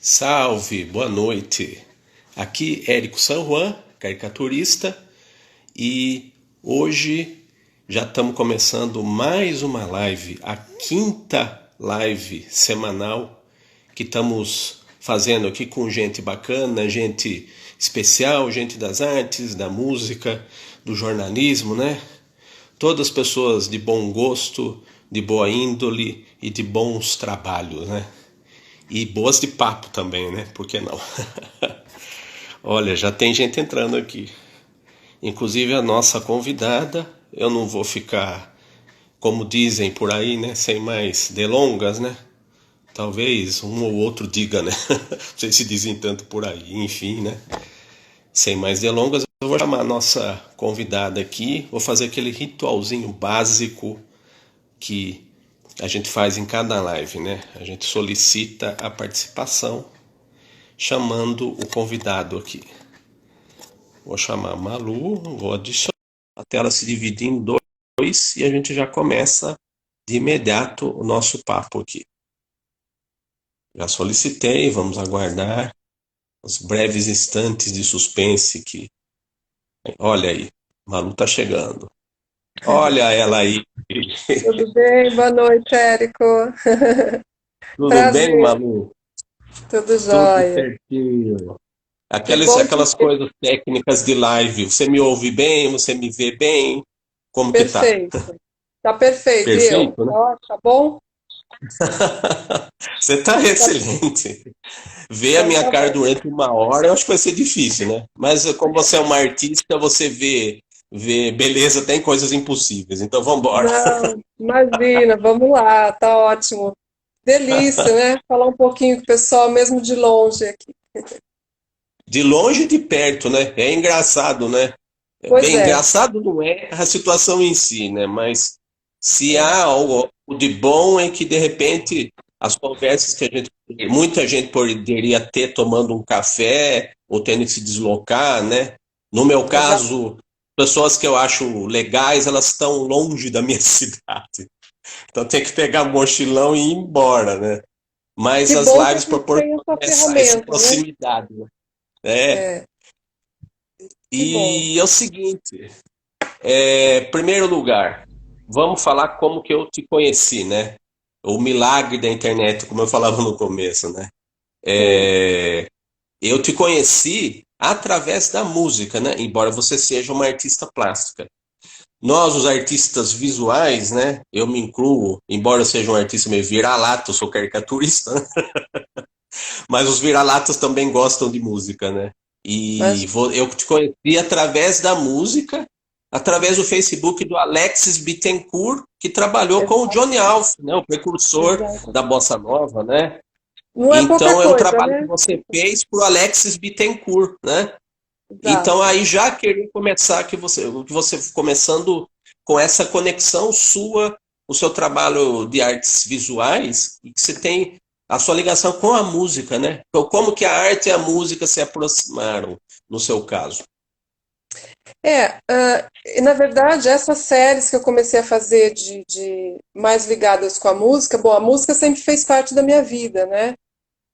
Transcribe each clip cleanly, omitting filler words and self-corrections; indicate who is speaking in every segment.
Speaker 1: Salve, boa noite. Aqui Érico San Juan, caricaturista, e hoje já estamos começando mais uma live, a quinta live semanal que estamos fazendo aqui com gente bacana, gente especial, gente das artes, da música, do jornalismo, né? Todas pessoas de bom gosto, de boa índole e de bons trabalhos, né? E boas de papo também, né? Por que não? Olha, já tem gente entrando aqui. Inclusive a nossa convidada. Eu não vou ficar, como dizem por aí, né? Sem mais delongas, né? Talvez um ou outro diga, né? Não sei se dizem tanto por aí. Enfim, né? Sem mais delongas, eu vou chamar a nossa convidada aqui. Vou fazer aquele ritualzinho básico que a gente faz em cada live, né? A gente solicita a participação chamando o convidado aqui. Vou chamar a Malu, vou adicionar. A tela se dividir em dois e a gente já começa de imediato o nosso papo aqui. Já solicitei, vamos aguardar os breves instantes de suspense que... Olha aí, Malu tá chegando. Olha ela aí.
Speaker 2: Tudo bem? Boa noite, Érico.
Speaker 1: Tudo bem,
Speaker 2: Prazer,
Speaker 1: Malu?
Speaker 2: tudo
Speaker 1: Tudo
Speaker 2: jóia.
Speaker 1: certinho.
Speaker 2: Que
Speaker 1: Aquelas,
Speaker 2: bom te
Speaker 1: aquelas
Speaker 2: ver.
Speaker 1: coisas técnicas de live. Você me ouve bem? Você me vê bem? Como que tá?
Speaker 2: Perfeito. Tá perfeito. E eu?
Speaker 1: Perfeito, né?
Speaker 2: Tá bom?
Speaker 1: Você tá
Speaker 2: Tá-
Speaker 1: excelente. Ver a
Speaker 2: Então
Speaker 1: minha
Speaker 2: tá
Speaker 1: cara
Speaker 2: bom.
Speaker 1: durante uma hora, eu acho que vai ser difícil, né? Mas como você é uma artista, você vê beleza até em coisas impossíveis. Então vamos embora.
Speaker 2: Não, imagina, vamos lá, tá ótimo. Delícia, né? Falar um pouquinho com o pessoal, mesmo de longe aqui.
Speaker 1: De longe e de perto, né? É engraçado, né?
Speaker 2: Pois
Speaker 1: Bem,
Speaker 2: é,
Speaker 1: engraçado não é a situação em si, né? Mas se
Speaker 2: é,
Speaker 1: há algo de bom é que de repente as conversas que muita gente poderia ter tomando um café ou tendo que se deslocar, né? No meu
Speaker 2: exato.
Speaker 1: caso, pessoas que eu acho legais, elas estão longe da minha cidade. Então tem que pegar mochilão e ir embora, né? Mas
Speaker 2: Que
Speaker 1: as
Speaker 2: bom que a
Speaker 1: lives
Speaker 2: gente
Speaker 1: proporcionam
Speaker 2: tem essa
Speaker 1: essa
Speaker 2: ferramenta, né?
Speaker 1: proximidade, né? É.
Speaker 2: É, que bom.
Speaker 1: E é o seguinte, primeiro lugar, vamos falar como que eu te conheci, né? O milagre da internet, como eu falava no começo, né?
Speaker 2: Sim,
Speaker 1: Eu te conheci através da música, né? Embora você seja uma artista plástica. Nós, os artistas visuais, né? Eu me incluo, embora eu seja um artista meio vira-lata, eu sou caricaturista, né? Mas os vira-latas também gostam de música, né?
Speaker 2: mas
Speaker 1: Eu te conheci através da música, através do Facebook do Alexis Bittencourt, que trabalhou com o Johnny
Speaker 2: exato,
Speaker 1: Alf, né? O precursor
Speaker 2: exato.
Speaker 1: da bossa nova, né?
Speaker 2: Não é pouca
Speaker 1: Então é um
Speaker 2: coisa,
Speaker 1: trabalho que
Speaker 2: né?
Speaker 1: você fez para o Alexis Bittencourt, né? Então
Speaker 2: Exato.
Speaker 1: aí já queria começar que você começando com essa conexão sua, o seu trabalho de artes visuais, e que você tem a sua ligação com a música, né? Então, como que a arte e a música se aproximaram, no seu caso?
Speaker 2: E na verdade, essas séries que eu comecei a fazer de mais ligadas com a música, bom, a música sempre fez parte da minha vida, né?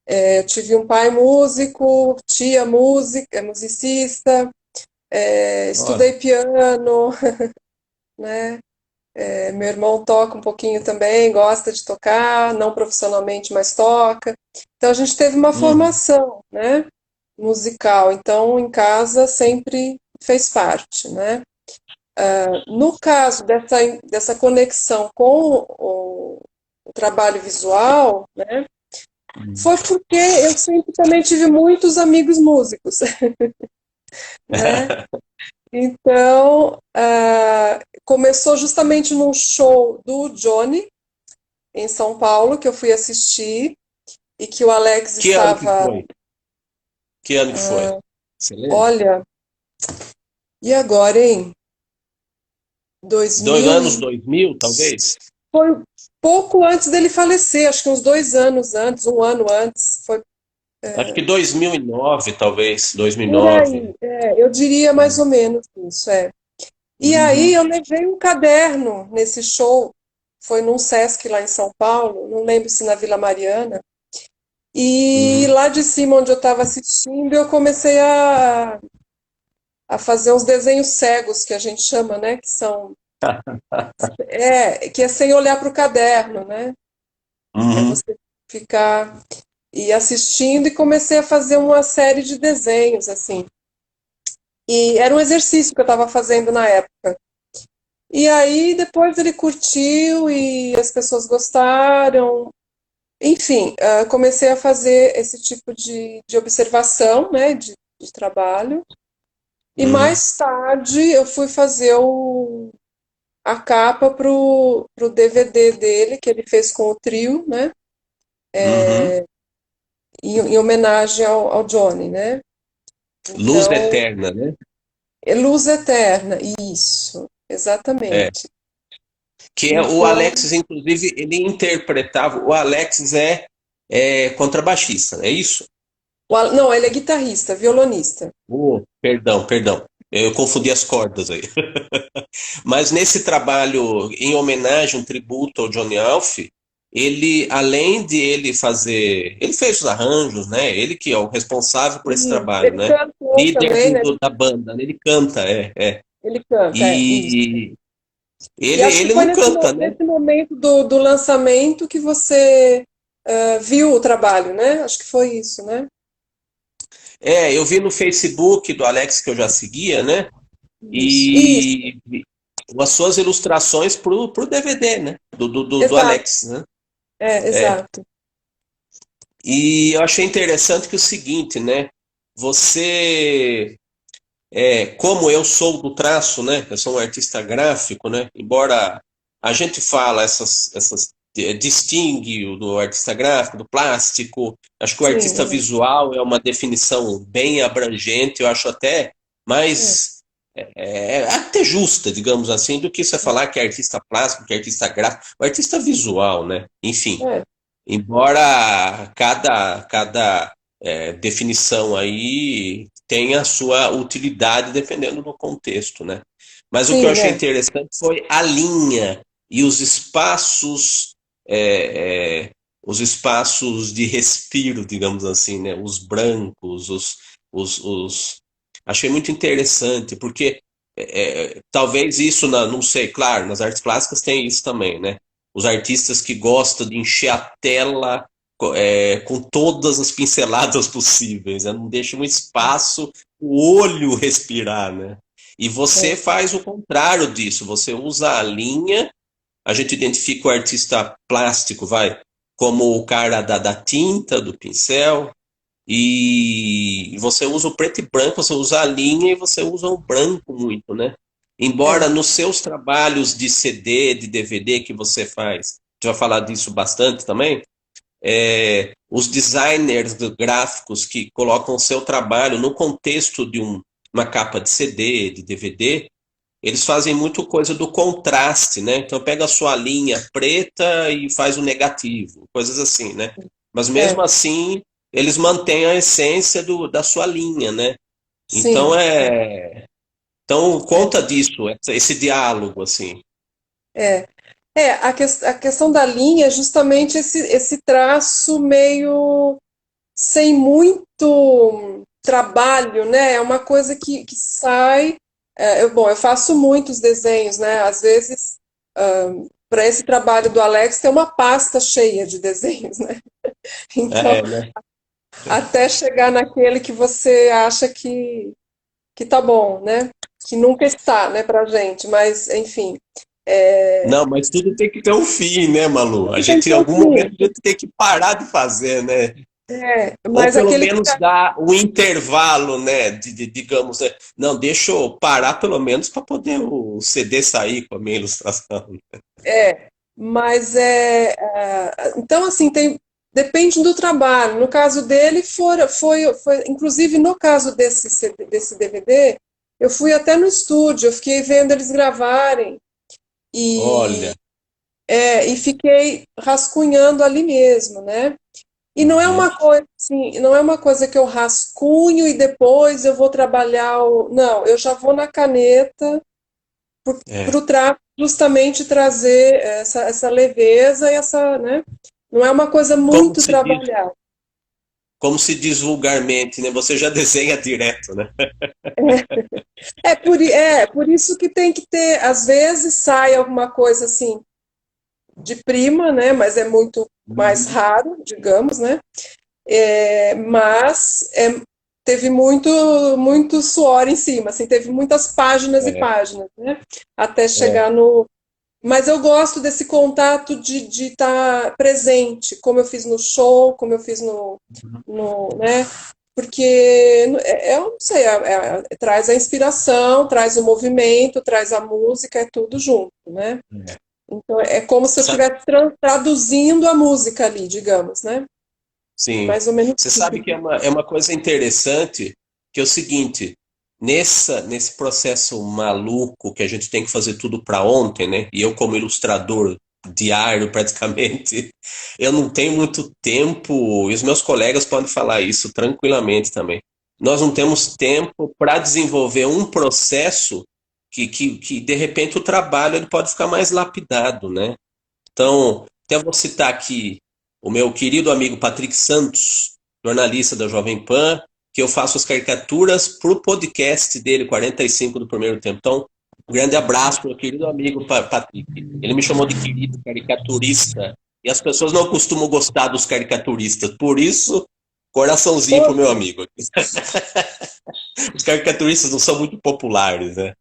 Speaker 2: Eu tive um pai músico, tia música, musicista,
Speaker 1: Olha,
Speaker 2: estudei piano, né? Meu irmão toca um pouquinho também, gosta de tocar, não profissionalmente, mas toca. Então a gente teve uma
Speaker 1: uhum,
Speaker 2: formação, né? Musical. Então em casa sempre fez parte, né? No caso dessa conexão com o trabalho visual, né, foi porque eu sempre também tive muitos amigos músicos, né? Então, começou justamente num show do Johnny, em São Paulo, que eu fui assistir, e que o Alex
Speaker 1: que ano que
Speaker 2: estava,
Speaker 1: foi? Que ano que foi? Você lembra?
Speaker 2: olha, e agora, hein?
Speaker 1: Dois
Speaker 2: 2000
Speaker 1: anos
Speaker 2: e...
Speaker 1: 2000, talvez?
Speaker 2: Foi pouco antes dele falecer, acho que uns 2 anos antes, um ano antes, foi
Speaker 1: Acho que 2009, talvez,
Speaker 2: por
Speaker 1: 2009.
Speaker 2: aí, eu diria mais ou menos isso, é. E aí
Speaker 1: Uhum.
Speaker 2: eu levei um caderno nesse show, foi num Sesc lá em São Paulo, não lembro se na Vila Mariana, E
Speaker 1: Uhum.
Speaker 2: lá de cima, onde eu estava assistindo, eu comecei a fazer uns desenhos cegos, que a gente chama, né? Que é sem olhar para o caderno, né? É
Speaker 1: Uhum.
Speaker 2: você ficar e assistindo e comecei a fazer uma série de desenhos, assim. E era um exercício que eu estava fazendo na época. E aí depois ele curtiu e as pessoas gostaram. Enfim, comecei a fazer esse tipo de observação, né, de trabalho. E
Speaker 1: Uhum.
Speaker 2: mais tarde eu fui fazer a capa pro DVD dele, que ele fez com o trio, né,
Speaker 1: Uhum.
Speaker 2: em homenagem ao Johnny, né.
Speaker 1: Luz
Speaker 2: Então,
Speaker 1: Eterna, né?
Speaker 2: é Luz Eterna, isso,
Speaker 1: É.
Speaker 2: exatamente.
Speaker 1: Que é o
Speaker 2: Então,
Speaker 1: Alexis, inclusive, ele interpretava. O Alexis é contrabaixista, é isso?
Speaker 2: não, ele é guitarrista, violonista.
Speaker 1: Oh, perdão, perdão. Eu confundi as cordas aí. Mas nesse trabalho, em homenagem, um tributo ao Johnny Alf, ele, além de ele fazer. Ele fez os arranjos, né? Ele que é o responsável por esse
Speaker 2: E
Speaker 1: trabalho,
Speaker 2: ele
Speaker 1: né?
Speaker 2: cantou
Speaker 1: Líder
Speaker 2: também, né?
Speaker 1: da banda, né? Ele canta, é.
Speaker 2: Ele canta, isso.
Speaker 1: E
Speaker 2: E acho que
Speaker 1: ele
Speaker 2: foi
Speaker 1: não canta, né?
Speaker 2: nesse momento do lançamento que você viu o trabalho, né? Acho que foi isso, né?
Speaker 1: É, eu vi no Facebook do Alex que eu já seguia, né?
Speaker 2: Isso,
Speaker 1: E as suas ilustrações pro DVD, né? Do
Speaker 2: exato,
Speaker 1: Alex, né? É.
Speaker 2: exato.
Speaker 1: E eu achei interessante que é o seguinte, né? Você, como eu sou do traço, né? Eu sou um artista gráfico, né? Embora a gente fala distingue o do artista gráfico, do plástico. Acho que o
Speaker 2: Sim,
Speaker 1: artista visual é uma definição bem abrangente. Eu acho até
Speaker 2: é,
Speaker 1: mais até justa, digamos assim, do que você falar que é artista plástico, que é artista gráfico, o artista visual, né? Enfim.
Speaker 2: é,
Speaker 1: Embora cada definição aí tenha a sua utilidade dependendo do contexto, né? Mas o que eu
Speaker 2: sim,
Speaker 1: achei
Speaker 2: é.
Speaker 1: interessante foi a linha e é, é, os espaços de respiro, digamos assim, né? Os brancos, os... Achei muito interessante, porque talvez isso, não sei, claro, nas artes plásticas tem isso também, né? Os artistas que gostam de encher a tela com todas as pinceladas possíveis, né? Não deixa um espaço o olho respirar, né? E você
Speaker 2: É.
Speaker 1: faz o contrário disso, você usa a linha, a gente identifica o artista plástico, vai, como o cara da tinta, do pincel, e você usa o preto e branco, você usa a linha e você usa o branco muito, né? Embora
Speaker 2: É.
Speaker 1: nos seus trabalhos de CD, de DVD que você faz, a gente vai falar disso bastante também, os designers gráficos que colocam o seu trabalho no contexto de uma capa de CD, de DVD, eles fazem muito coisa do contraste, né? Então pega a sua linha preta e faz o negativo, coisas assim, né? Mas mesmo
Speaker 2: É,
Speaker 1: assim, eles mantêm a essência da sua linha, né? Então
Speaker 2: sim,
Speaker 1: então
Speaker 2: é,
Speaker 1: conta disso, esse diálogo assim.
Speaker 2: é. A questão da linha é justamente esse traço meio sem muito trabalho, né? É uma coisa que sai. Bom, eu faço muitos desenhos, né? Às vezes, para esse trabalho do Alex, tem uma pasta cheia de desenhos, né? Então,
Speaker 1: É, né?
Speaker 2: até chegar naquele que você acha que tá bom, né? Que nunca está, né, pra gente, mas enfim.
Speaker 1: Não, mas tudo tem que ter um fim, né, Malu? A
Speaker 2: Tudo tem que
Speaker 1: gente, em
Speaker 2: ter um
Speaker 1: algum momento,
Speaker 2: fim.
Speaker 1: a gente tem que parar de fazer, né? Ou
Speaker 2: Mas
Speaker 1: pelo
Speaker 2: aquele que
Speaker 1: menos dar o intervalo, né? Digamos, né? Não, deixa eu parar pelo menos para poder o CD sair com a minha ilustração.
Speaker 2: mas então assim depende do trabalho. No caso dele foi inclusive no caso desse DVD, eu fui até no estúdio, eu fiquei vendo eles gravarem e
Speaker 1: Olha.
Speaker 2: e fiquei rascunhando ali mesmo, né? E não é
Speaker 1: Uhum.
Speaker 2: uma coisa assim, não é uma coisa que eu rascunho e depois eu vou trabalhar não, eu já vou na caneta para
Speaker 1: É.
Speaker 2: o traço justamente trazer essa leveza e essa, né? Não é uma coisa
Speaker 1: Como
Speaker 2: muito
Speaker 1: se diz,
Speaker 2: trabalhada.
Speaker 1: como se diz vulgarmente, né? Você já desenha direto, né?
Speaker 2: É por isso que tem que ter, às vezes sai alguma coisa assim de prima, né? Mas é muito mais
Speaker 1: Uhum.
Speaker 2: raro, digamos, né? Mas teve muito suor em cima, assim, teve muitas páginas e
Speaker 1: É,
Speaker 2: páginas, né? Até
Speaker 1: é,
Speaker 2: chegar no. Mas eu gosto desse contato de estar presente, como eu fiz no show, como eu fiz né? Porque eu não sei, traz a inspiração, traz o movimento, traz a música, é tudo junto, né?
Speaker 1: é.
Speaker 2: Então é como se eu
Speaker 1: Sabe,
Speaker 2: estivesse traduzindo a música ali, digamos, né?
Speaker 1: sim.
Speaker 2: Mais ou menos.
Speaker 1: Você sabe que é uma coisa interessante, que é o seguinte, nesse processo maluco que a gente tem que fazer tudo para ontem, né? E eu como ilustrador diário praticamente, eu não tenho muito tempo, e os meus colegas podem falar isso tranquilamente também. Nós não temos tempo para desenvolver um processo que de repente o trabalho ele pode ficar mais lapidado, né? Então, até vou citar aqui o meu querido amigo Patrick Santos, jornalista da Jovem Pan, que eu faço as caricaturas para o podcast dele, 45 do primeiro tempo. Então, um grande abraço para o meu querido amigo Patrick. Ele me chamou de querido caricaturista, e as pessoas não costumam gostar dos caricaturistas. Por isso, coraçãozinho pro meu
Speaker 2: Poxa,
Speaker 1: amigo. Os caricaturistas não são muito populares, né?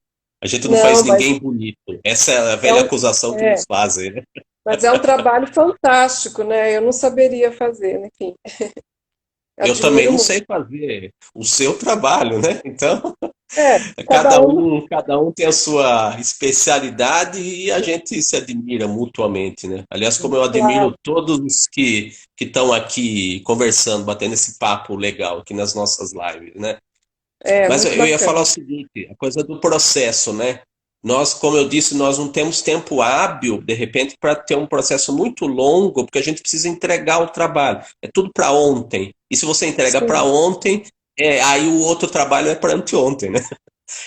Speaker 1: A gente não faz
Speaker 2: não,
Speaker 1: ninguém bonito. Essa é a
Speaker 2: é
Speaker 1: velha
Speaker 2: um,
Speaker 1: acusação que
Speaker 2: é,
Speaker 1: nos fazem, né?
Speaker 2: mas é um trabalho fantástico, né? Eu não saberia fazer, enfim,
Speaker 1: Eu também
Speaker 2: admiro
Speaker 1: não
Speaker 2: muito.
Speaker 1: sei fazer o seu trabalho, né? Então,
Speaker 2: É, cada um,
Speaker 1: cada um tem a sua especialidade e a gente se admira mutuamente, né? Aliás, como eu admiro
Speaker 2: claro,
Speaker 1: todos os que estão aqui conversando, batendo esse papo legal aqui nas nossas lives, né? Mas
Speaker 2: muito
Speaker 1: eu ia
Speaker 2: bacana.
Speaker 1: falar o seguinte, a coisa do processo, né? Nós, como eu disse, nós não temos tempo hábil, de repente, para ter um processo muito longo, porque a gente precisa entregar o trabalho. É tudo para ontem. E se você entrega para
Speaker 2: Sim,
Speaker 1: ontem, aí o outro trabalho é para anteontem, né?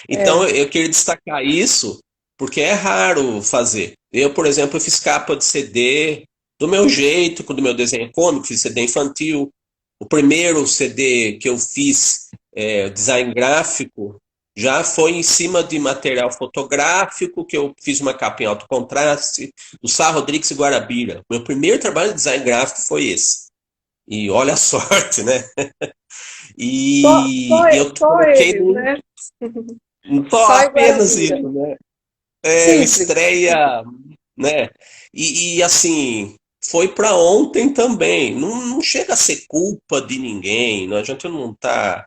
Speaker 1: Então
Speaker 2: é,
Speaker 1: eu queria destacar isso, porque é raro fazer. Eu, por exemplo, eu fiz capa de CD do meu jeito, com o meu desenho cômico, fiz CD infantil. O primeiro CD que eu fiz, design gráfico, já foi em cima de material fotográfico, que eu fiz uma capa em alto contraste, do Sá Rodrigues e Guarabira. Meu primeiro trabalho de design gráfico foi esse. E olha a sorte, né?
Speaker 2: só,
Speaker 1: E eu
Speaker 2: só
Speaker 1: coloquei
Speaker 2: eles, né?
Speaker 1: só
Speaker 2: Sai
Speaker 1: apenas
Speaker 2: Guarabira.
Speaker 1: isso, né?
Speaker 2: Simples.
Speaker 1: Estreia, né? Assim, foi para ontem também. Não chega a ser culpa de ninguém. A gente não está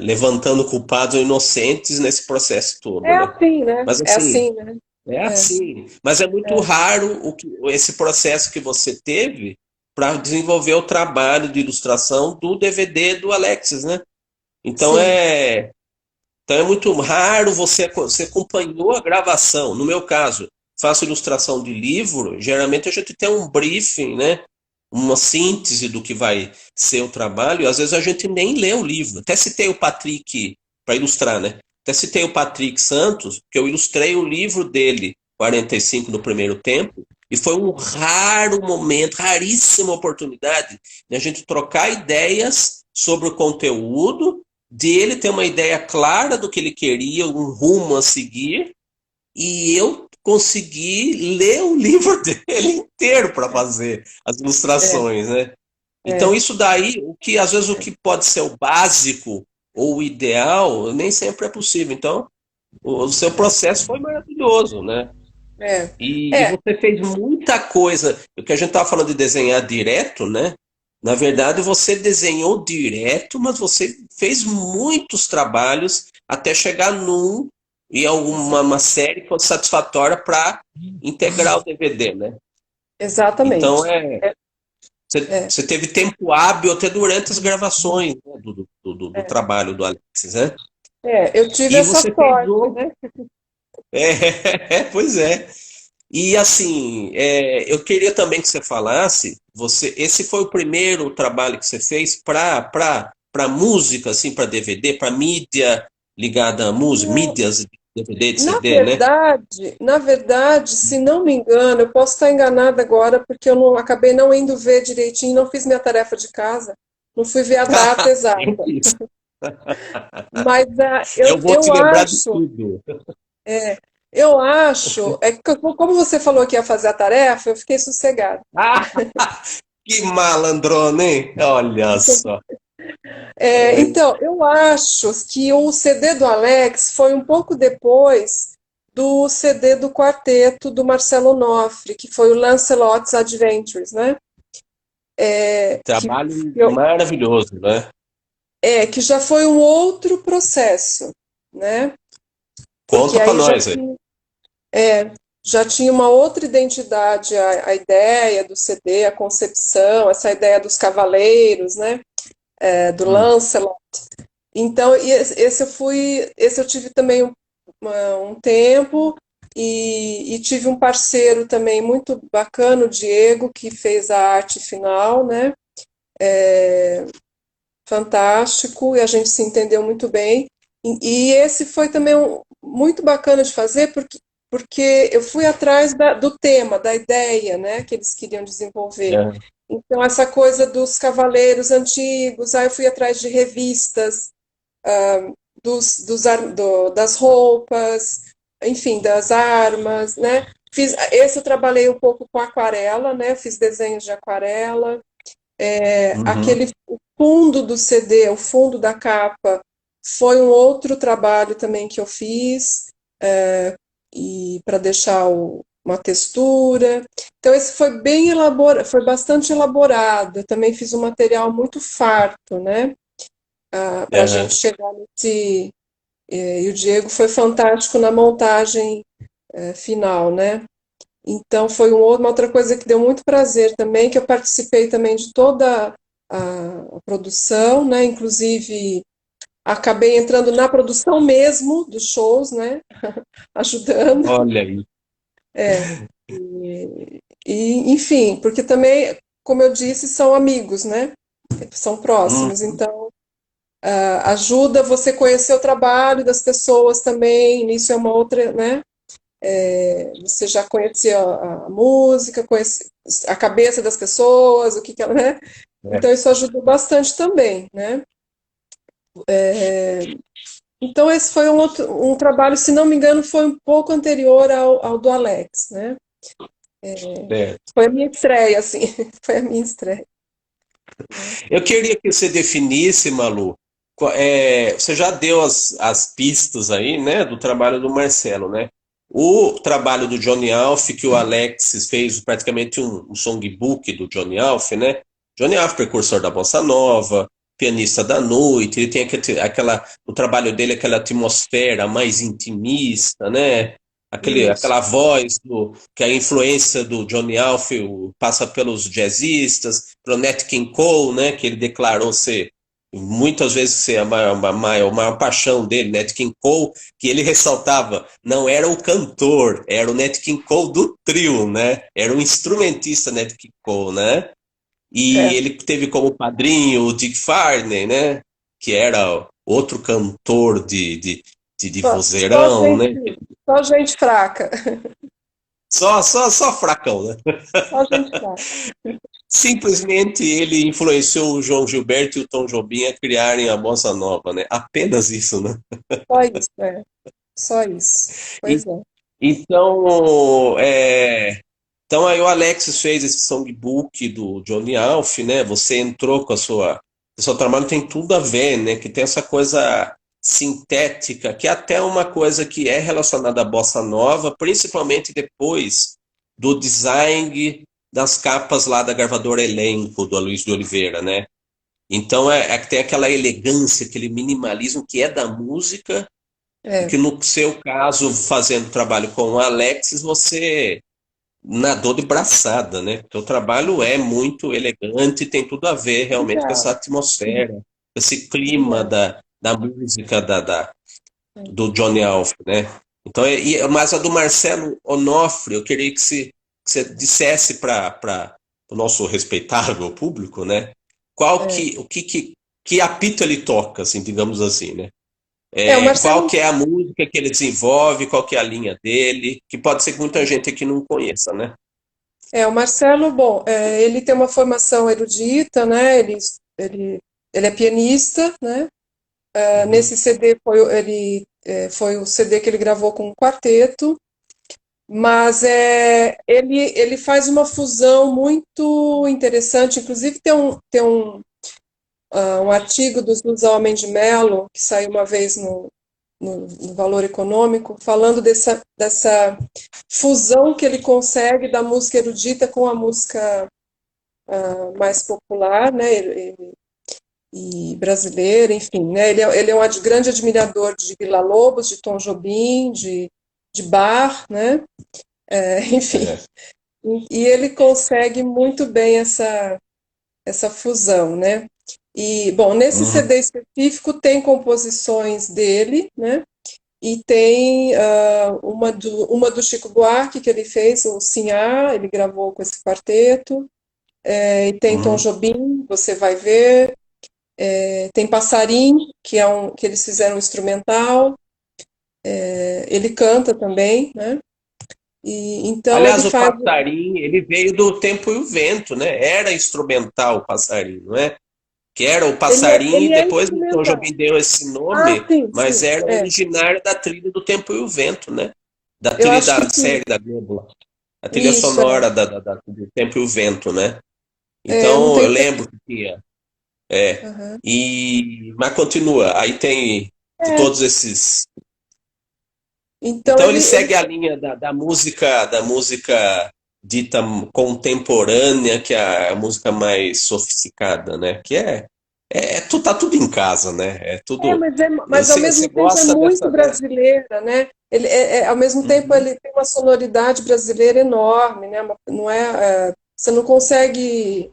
Speaker 1: levantando culpados ou inocentes nesse processo todo,
Speaker 2: É
Speaker 1: né?
Speaker 2: assim, né?
Speaker 1: Mas
Speaker 2: É
Speaker 1: assim,
Speaker 2: assim, né?
Speaker 1: é
Speaker 2: É,
Speaker 1: assim. Mas é muito
Speaker 2: é,
Speaker 1: raro esse processo que você teve para desenvolver o trabalho de ilustração do DVD do Alexis, né? Então
Speaker 2: sim.
Speaker 1: então é muito raro você acompanhou a gravação. No meu caso, faço ilustração de livro, geralmente a gente tem um briefing, né? Uma síntese do que vai ser o trabalho, e às vezes a gente nem lê o livro. Até citei o Patrick para ilustrar, né? Até citei o Patrick Santos, que eu ilustrei o livro dele, 45 no primeiro tempo, e foi um raro momento, raríssima oportunidade de a gente trocar ideias sobre o conteúdo, de ele ter uma ideia clara do que ele queria, um rumo a seguir, e eu consegui ler o livro dele inteiro para fazer as
Speaker 2: É,
Speaker 1: ilustrações, né? Então
Speaker 2: é,
Speaker 1: isso daí, às vezes o que pode ser o básico ou o ideal, nem sempre é possível. Então, o seu processo foi maravilhoso, né?
Speaker 2: é.
Speaker 1: E
Speaker 2: É,
Speaker 1: você fez muita coisa. O que a gente estava falando de desenhar direto, né? Na verdade, você desenhou direto, mas você fez muitos trabalhos até chegar num e alguma uma série que fosse satisfatória para integrar o DVD, né? Então,
Speaker 2: exatamente. É,
Speaker 1: você teve tempo hábil até durante as gravações, né, do
Speaker 2: é.
Speaker 1: trabalho do Alexis, né?
Speaker 2: Eu tive
Speaker 1: E
Speaker 2: essa
Speaker 1: você fez
Speaker 2: sorte,
Speaker 1: outro.
Speaker 2: né?
Speaker 1: Pois é. E assim, eu queria também que você falasse, esse foi o primeiro trabalho que você fez para música, assim, para DVD, para mídia ligada à música,
Speaker 2: Não,
Speaker 1: mídias de DVD, de
Speaker 2: na
Speaker 1: CD, né?
Speaker 2: verdade, na verdade, se não me engano, eu posso estar enganada agora porque eu não acabei não indo ver direitinho, não fiz minha tarefa de casa. não fui ver a data
Speaker 1: Eu
Speaker 2: exata.
Speaker 1: fiz.
Speaker 2: Mas
Speaker 1: Eu vou te
Speaker 2: eu
Speaker 1: lembrar de
Speaker 2: acho,
Speaker 1: tudo.
Speaker 2: eu acho, como você falou que ia fazer a tarefa, eu fiquei sossegada.
Speaker 1: Ah, que malandrona, hein? Olha só.
Speaker 2: Então, eu acho que o CD do Alex foi um pouco depois do CD do quarteto do Marcelo Onofre, que foi o Lancelot's Adventures, né? Que,
Speaker 1: Trabalho
Speaker 2: eu-
Speaker 1: maravilhoso, né?
Speaker 2: que já foi um outro processo, né? Porque
Speaker 1: Conta pra
Speaker 2: aí
Speaker 1: nós aí.
Speaker 2: já tinha uma outra identidade, a ideia do CD, a concepção, essa ideia dos cavaleiros, né? Do
Speaker 1: Hum,
Speaker 2: Lancelot. Então, esse eu tive também um tempo e tive um parceiro também muito bacana, o Diego, que fez a arte final, né? Fantástico, e a gente se entendeu muito bem. E esse foi também muito bacana de fazer, porque eu fui atrás do tema, da ideia, né, que eles queriam desenvolver.
Speaker 1: é.
Speaker 2: Então, essa coisa dos cavaleiros antigos, aí eu fui atrás de revistas, das roupas, enfim, das armas, né? Esse eu trabalhei um pouco com aquarela, né? Fiz desenhos de aquarela.
Speaker 1: Uhum.
Speaker 2: Aquele fundo do CD, o fundo da capa, foi um outro trabalho também que eu fiz, e para deixar uma textura. Então esse foi bem elaborado, foi bastante elaborado. Eu também fiz um material muito farto, né? Para a gente
Speaker 1: Aham.
Speaker 2: chegar nesse. E o Diego foi fantástico na montagem final, né? Então foi uma outra coisa que deu muito prazer também, que eu participei também de toda a produção, né? Inclusive acabei entrando na produção mesmo dos shows, né? Ajudando.
Speaker 1: Olha aí.
Speaker 2: Enfim, porque também, como eu disse, são amigos, né? São próximos,
Speaker 1: Hum,
Speaker 2: então ajuda você conhecer o trabalho das pessoas também. Isso é uma outra, né? Você já conhecia a música, conhece a cabeça das pessoas, o que que ela, né?
Speaker 1: é.
Speaker 2: Então isso ajudou bastante também, né? Então esse foi um trabalho, se não me engano, foi um pouco anterior ao do Alex, né?
Speaker 1: Certo.
Speaker 2: Foi a minha estreia, assim, foi a minha estreia.
Speaker 1: Eu queria que você definisse, Malu, você já deu as pistas aí, né, do trabalho do Marcelo, né? O trabalho do Johnny Alf, que o Alex fez praticamente um songbook do Johnny Alf, né? Johnny Alf, precursor da bossa nova, pianista da noite, ele tem o trabalho dele, aquela atmosfera mais intimista, né?
Speaker 2: Isso.
Speaker 1: Aquela voz que a influência do Johnny Alf passa pelos jazzistas, pelo Nat King Cole, né, que ele declarou ser muitas vezes ser a maior paixão dele, Nat King Cole, que ele ressaltava, não era o cantor, era o Nat King Cole do trio, né? Era o instrumentista Nat King Cole, né? E
Speaker 2: É.
Speaker 1: ele teve como padrinho o Dick Farney, né? Que era outro cantor de
Speaker 2: Só
Speaker 1: vozeirão, né?
Speaker 2: gente, só gente fraca.
Speaker 1: Só fracão, né?
Speaker 2: Só gente fraca.
Speaker 1: Simplesmente ele influenciou o João Gilberto e o Tom Jobim a criarem a bossa nova, né? Apenas isso, né?
Speaker 2: Só isso, é. Só isso.
Speaker 1: E-
Speaker 2: Pois é.
Speaker 1: então, então aí o Alexis fez esse songbook do Johnny Alf, né? Você entrou com o seu trabalho tem tudo a ver, né? Que tem essa coisa sintética, que é até uma coisa que é relacionada à bossa nova, principalmente depois do design das capas lá da gravadora Elenco, do Luiz de Oliveira, né? Então é que tem aquela elegância, aquele minimalismo que é da música, e
Speaker 2: É,
Speaker 1: que no seu caso, fazendo trabalho com o Alexis, você nadou de braçada, né? Porque o trabalho é muito elegante, tem tudo a ver realmente com essa
Speaker 2: obrigada.
Speaker 1: atmosfera, esse clima
Speaker 2: Obrigada.
Speaker 1: da música do Johnny Alf, né? Então, mas a do Marcelo Onofre, eu queria que você dissesse para o nosso respeitável público, né?
Speaker 2: É,
Speaker 1: Que apito ele toca, assim, digamos assim, né?
Speaker 2: o
Speaker 1: Qual
Speaker 2: Marcelo,
Speaker 1: que é a música que ele desenvolve, qual que é a linha dele, que pode ser que muita gente aqui não conheça, né?
Speaker 2: bom, ele tem uma formação erudita, né? Ele ele é pianista, né?
Speaker 1: Uhum.
Speaker 2: Nesse CD foi o CD que ele gravou com um quarteto, mas ele faz uma fusão muito interessante. Inclusive tem um artigo do José Homem de Mello, que saiu uma vez no Valor Econômico, falando dessa fusão que ele consegue da música erudita com a música mais popular, né, e brasileira, enfim, né, ele é um grande admirador de Villa-Lobos, de Tom Jobim, de Bach, né, enfim,
Speaker 1: É.
Speaker 2: e ele consegue muito bem essa fusão, né. E, bom, nesse
Speaker 1: Uhum.
Speaker 2: CD específico tem composições dele, né, e tem uma do Chico Buarque, que ele fez, o Sinhá, ele gravou com esse quarteto, e tem Tom
Speaker 1: Uhum.
Speaker 2: Jobim, você vai ver, tem Passarim, que eles fizeram um instrumental, ele canta também, né? E então ele
Speaker 1: Aliás, o
Speaker 2: faz.
Speaker 1: passarinho, ele veio do Tempo e o Vento, né? Era instrumental o passarinho, não é? Que era o passarinho e
Speaker 2: Ele é
Speaker 1: depois o Tom
Speaker 2: instrumental.
Speaker 1: Jobim deu esse
Speaker 2: Ah,
Speaker 1: nome,
Speaker 2: sim,
Speaker 1: mas
Speaker 2: sim,
Speaker 1: era originário da trilha do Tempo e o Vento, né? Da
Speaker 2: eu
Speaker 1: trilha
Speaker 2: acho que
Speaker 1: da
Speaker 2: sim.
Speaker 1: série da Globo, lá. A trilha
Speaker 2: Isso,
Speaker 1: sonora do Tempo e o Vento, né?
Speaker 2: eu não
Speaker 1: Então eu
Speaker 2: tenho
Speaker 1: lembro
Speaker 2: certeza.
Speaker 1: que tinha. É.
Speaker 2: Aham.
Speaker 1: Mas continua. Aí tem de
Speaker 2: É,
Speaker 1: todos esses.
Speaker 2: então
Speaker 1: Então ele
Speaker 2: ele
Speaker 1: segue a linha da música dita contemporânea, que é a música mais sofisticada, né? Que tá tudo em casa, né? É tudo.
Speaker 2: mas ao
Speaker 1: Você
Speaker 2: mesmo tempo é
Speaker 1: gosta
Speaker 2: muito
Speaker 1: dessa.
Speaker 2: brasileira, né? Ao mesmo tempo
Speaker 1: Uhum.
Speaker 2: ele tem uma sonoridade brasileira enorme, né? Não você não consegue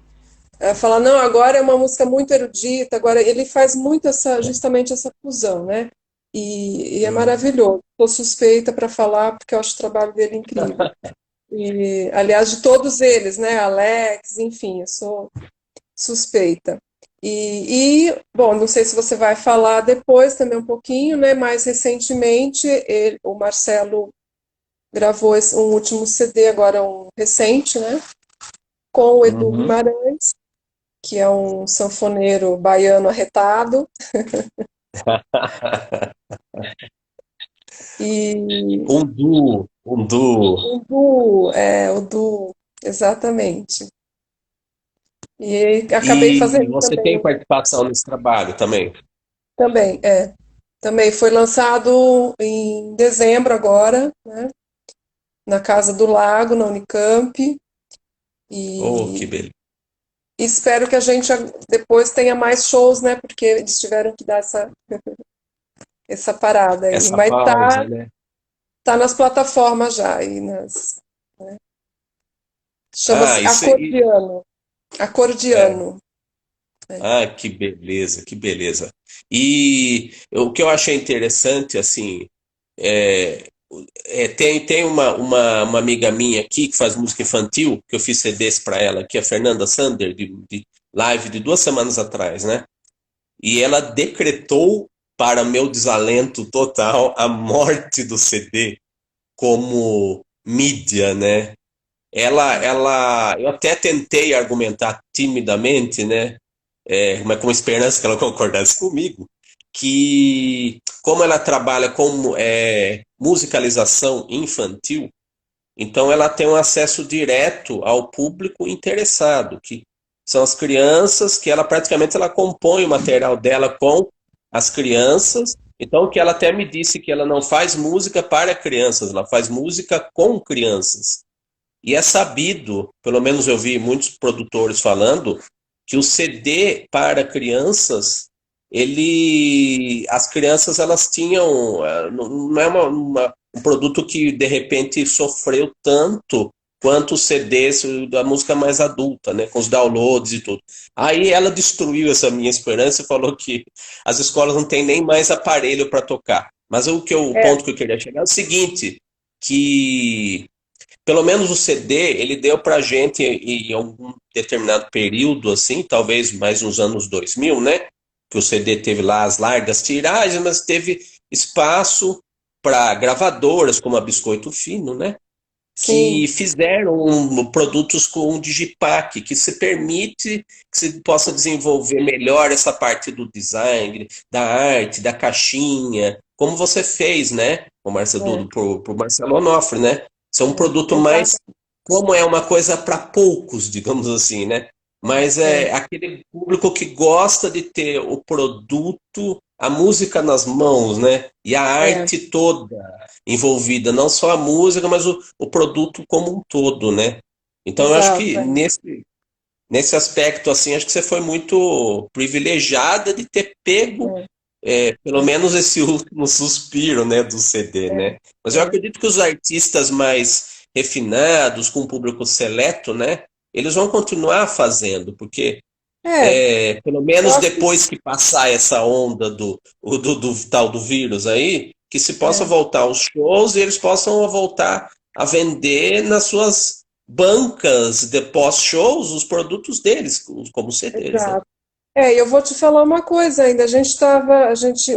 Speaker 2: falar, não, agora é uma música muito erudita, agora ele faz muito justamente essa fusão, né? E é
Speaker 1: Uhum.
Speaker 2: maravilhoso. Sou suspeita para falar porque eu acho o trabalho dele incrível. E, aliás, de todos eles, né? Alex, enfim, eu sou suspeita. Bom, não sei se você vai falar depois também um pouquinho, né? Mais recentemente, o Marcelo gravou um último CD, agora um recente, né? Com o Edu
Speaker 1: Uhum.
Speaker 2: Guimarães, que é um sanfoneiro baiano arretado. E
Speaker 1: Um duo.
Speaker 2: o duo, exatamente. E acabei
Speaker 1: E
Speaker 2: fazendo
Speaker 1: você tem
Speaker 2: também,
Speaker 1: participação nesse trabalho também?
Speaker 2: também, também foi lançado em dezembro agora, né? Na Casa do Lago, na Unicamp,
Speaker 1: Oh, que
Speaker 2: e
Speaker 1: beleza.
Speaker 2: espero que a gente depois tenha mais shows, né? Porque eles tiveram que dar essa parada aí.
Speaker 1: Essa
Speaker 2: Mas
Speaker 1: pausa, né?
Speaker 2: tá nas plataformas já, né?
Speaker 1: Ah,
Speaker 2: Chama-se
Speaker 1: isso aí.
Speaker 2: Acordeano.
Speaker 1: É.
Speaker 2: Acordeano.
Speaker 1: Ah, que beleza, que beleza. E o que eu achei interessante, assim, é, tem uma amiga minha aqui que faz música infantil, que eu fiz CDs para ela, que é a Fernanda Sander, de live de 2 semanas atrás, né? E ela decretou, para meu desalento total, a morte do CD como mídia, né? Eu até tentei argumentar timidamente, né? Mas com esperança que ela concordasse comigo, que como ela trabalha com musicalização infantil, então ela tem um acesso direto ao público interessado, que são as crianças, que ela praticamente ela compõe o material dela com as crianças. Então que ela até me disse que ela não faz música para crianças, ela faz música com crianças. E é sabido, pelo menos eu vi muitos produtores falando, que o CD para crianças, as crianças elas tinham, não é um produto que de repente sofreu tanto quanto os CDs da música mais adulta, né, com os downloads e tudo. Aí ela destruiu essa minha esperança e falou que as escolas não têm nem mais aparelho para tocar. Mas o
Speaker 2: É,
Speaker 1: ponto que eu queria chegar é o seguinte, que pelo menos o CD, ele deu pra gente em algum determinado período, assim, talvez mais nos anos 2000, né? Que o CD teve lá as largas tiragens, mas teve espaço para gravadoras como a Biscoito Fino, né?
Speaker 2: sim,
Speaker 1: que fizeram produtos com Digipack, que se permite que se possa desenvolver melhor essa parte do design, da arte, da caixinha, como você fez, né? O
Speaker 2: é,
Speaker 1: Marcelo, pro Marcelo Onofre, né? Isso é um produto
Speaker 2: exato,
Speaker 1: mais, como é uma coisa para poucos, digamos assim, né? Mas
Speaker 2: é,
Speaker 1: é aquele público que gosta de ter o produto, a música nas mãos, né? E a
Speaker 2: é,
Speaker 1: arte toda envolvida, não só a música, mas o produto como um todo, né? Então eu acho
Speaker 2: exato,
Speaker 1: que nesse aspecto, assim, acho que você foi muito privilegiada de ter pego
Speaker 2: é,
Speaker 1: pelo menos esse último suspiro, né, do CD,
Speaker 2: é,
Speaker 1: né? Mas eu
Speaker 2: é,
Speaker 1: acredito que os artistas mais refinados, com um público seleto, né, eles vão continuar fazendo, porque
Speaker 2: é,
Speaker 1: pelo
Speaker 2: eu
Speaker 1: menos
Speaker 2: acho que
Speaker 1: depois que passar essa onda do tal do vírus aí, que se possa
Speaker 2: é,
Speaker 1: voltar aos shows e eles possam voltar a vender nas suas bancas de pós-shows os produtos deles, como CDs, né?
Speaker 2: exato. É, e eu vou te falar uma coisa ainda.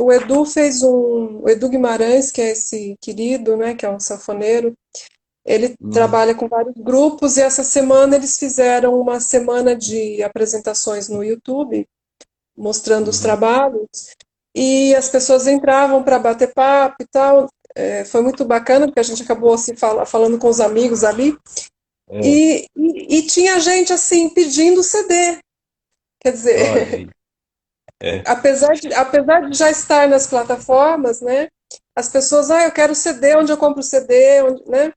Speaker 2: O Edu fez o Edu Guimarães, que é esse querido, né, que é um sanfoneiro. Ele
Speaker 1: Uhum,
Speaker 2: trabalha com vários grupos e essa semana eles fizeram uma semana de apresentações no YouTube, mostrando os
Speaker 1: uhum,
Speaker 2: trabalhos, e as pessoas entravam para bater papo e tal. É, foi muito bacana, porque a gente acabou se falando com os amigos ali,
Speaker 1: é,
Speaker 2: e tinha gente assim pedindo CD. Quer
Speaker 1: olha
Speaker 2: dizer,
Speaker 1: aí. É.
Speaker 2: apesar de já estar nas plataformas, né? As pessoas, eu quero CD, onde eu compro o CD, né?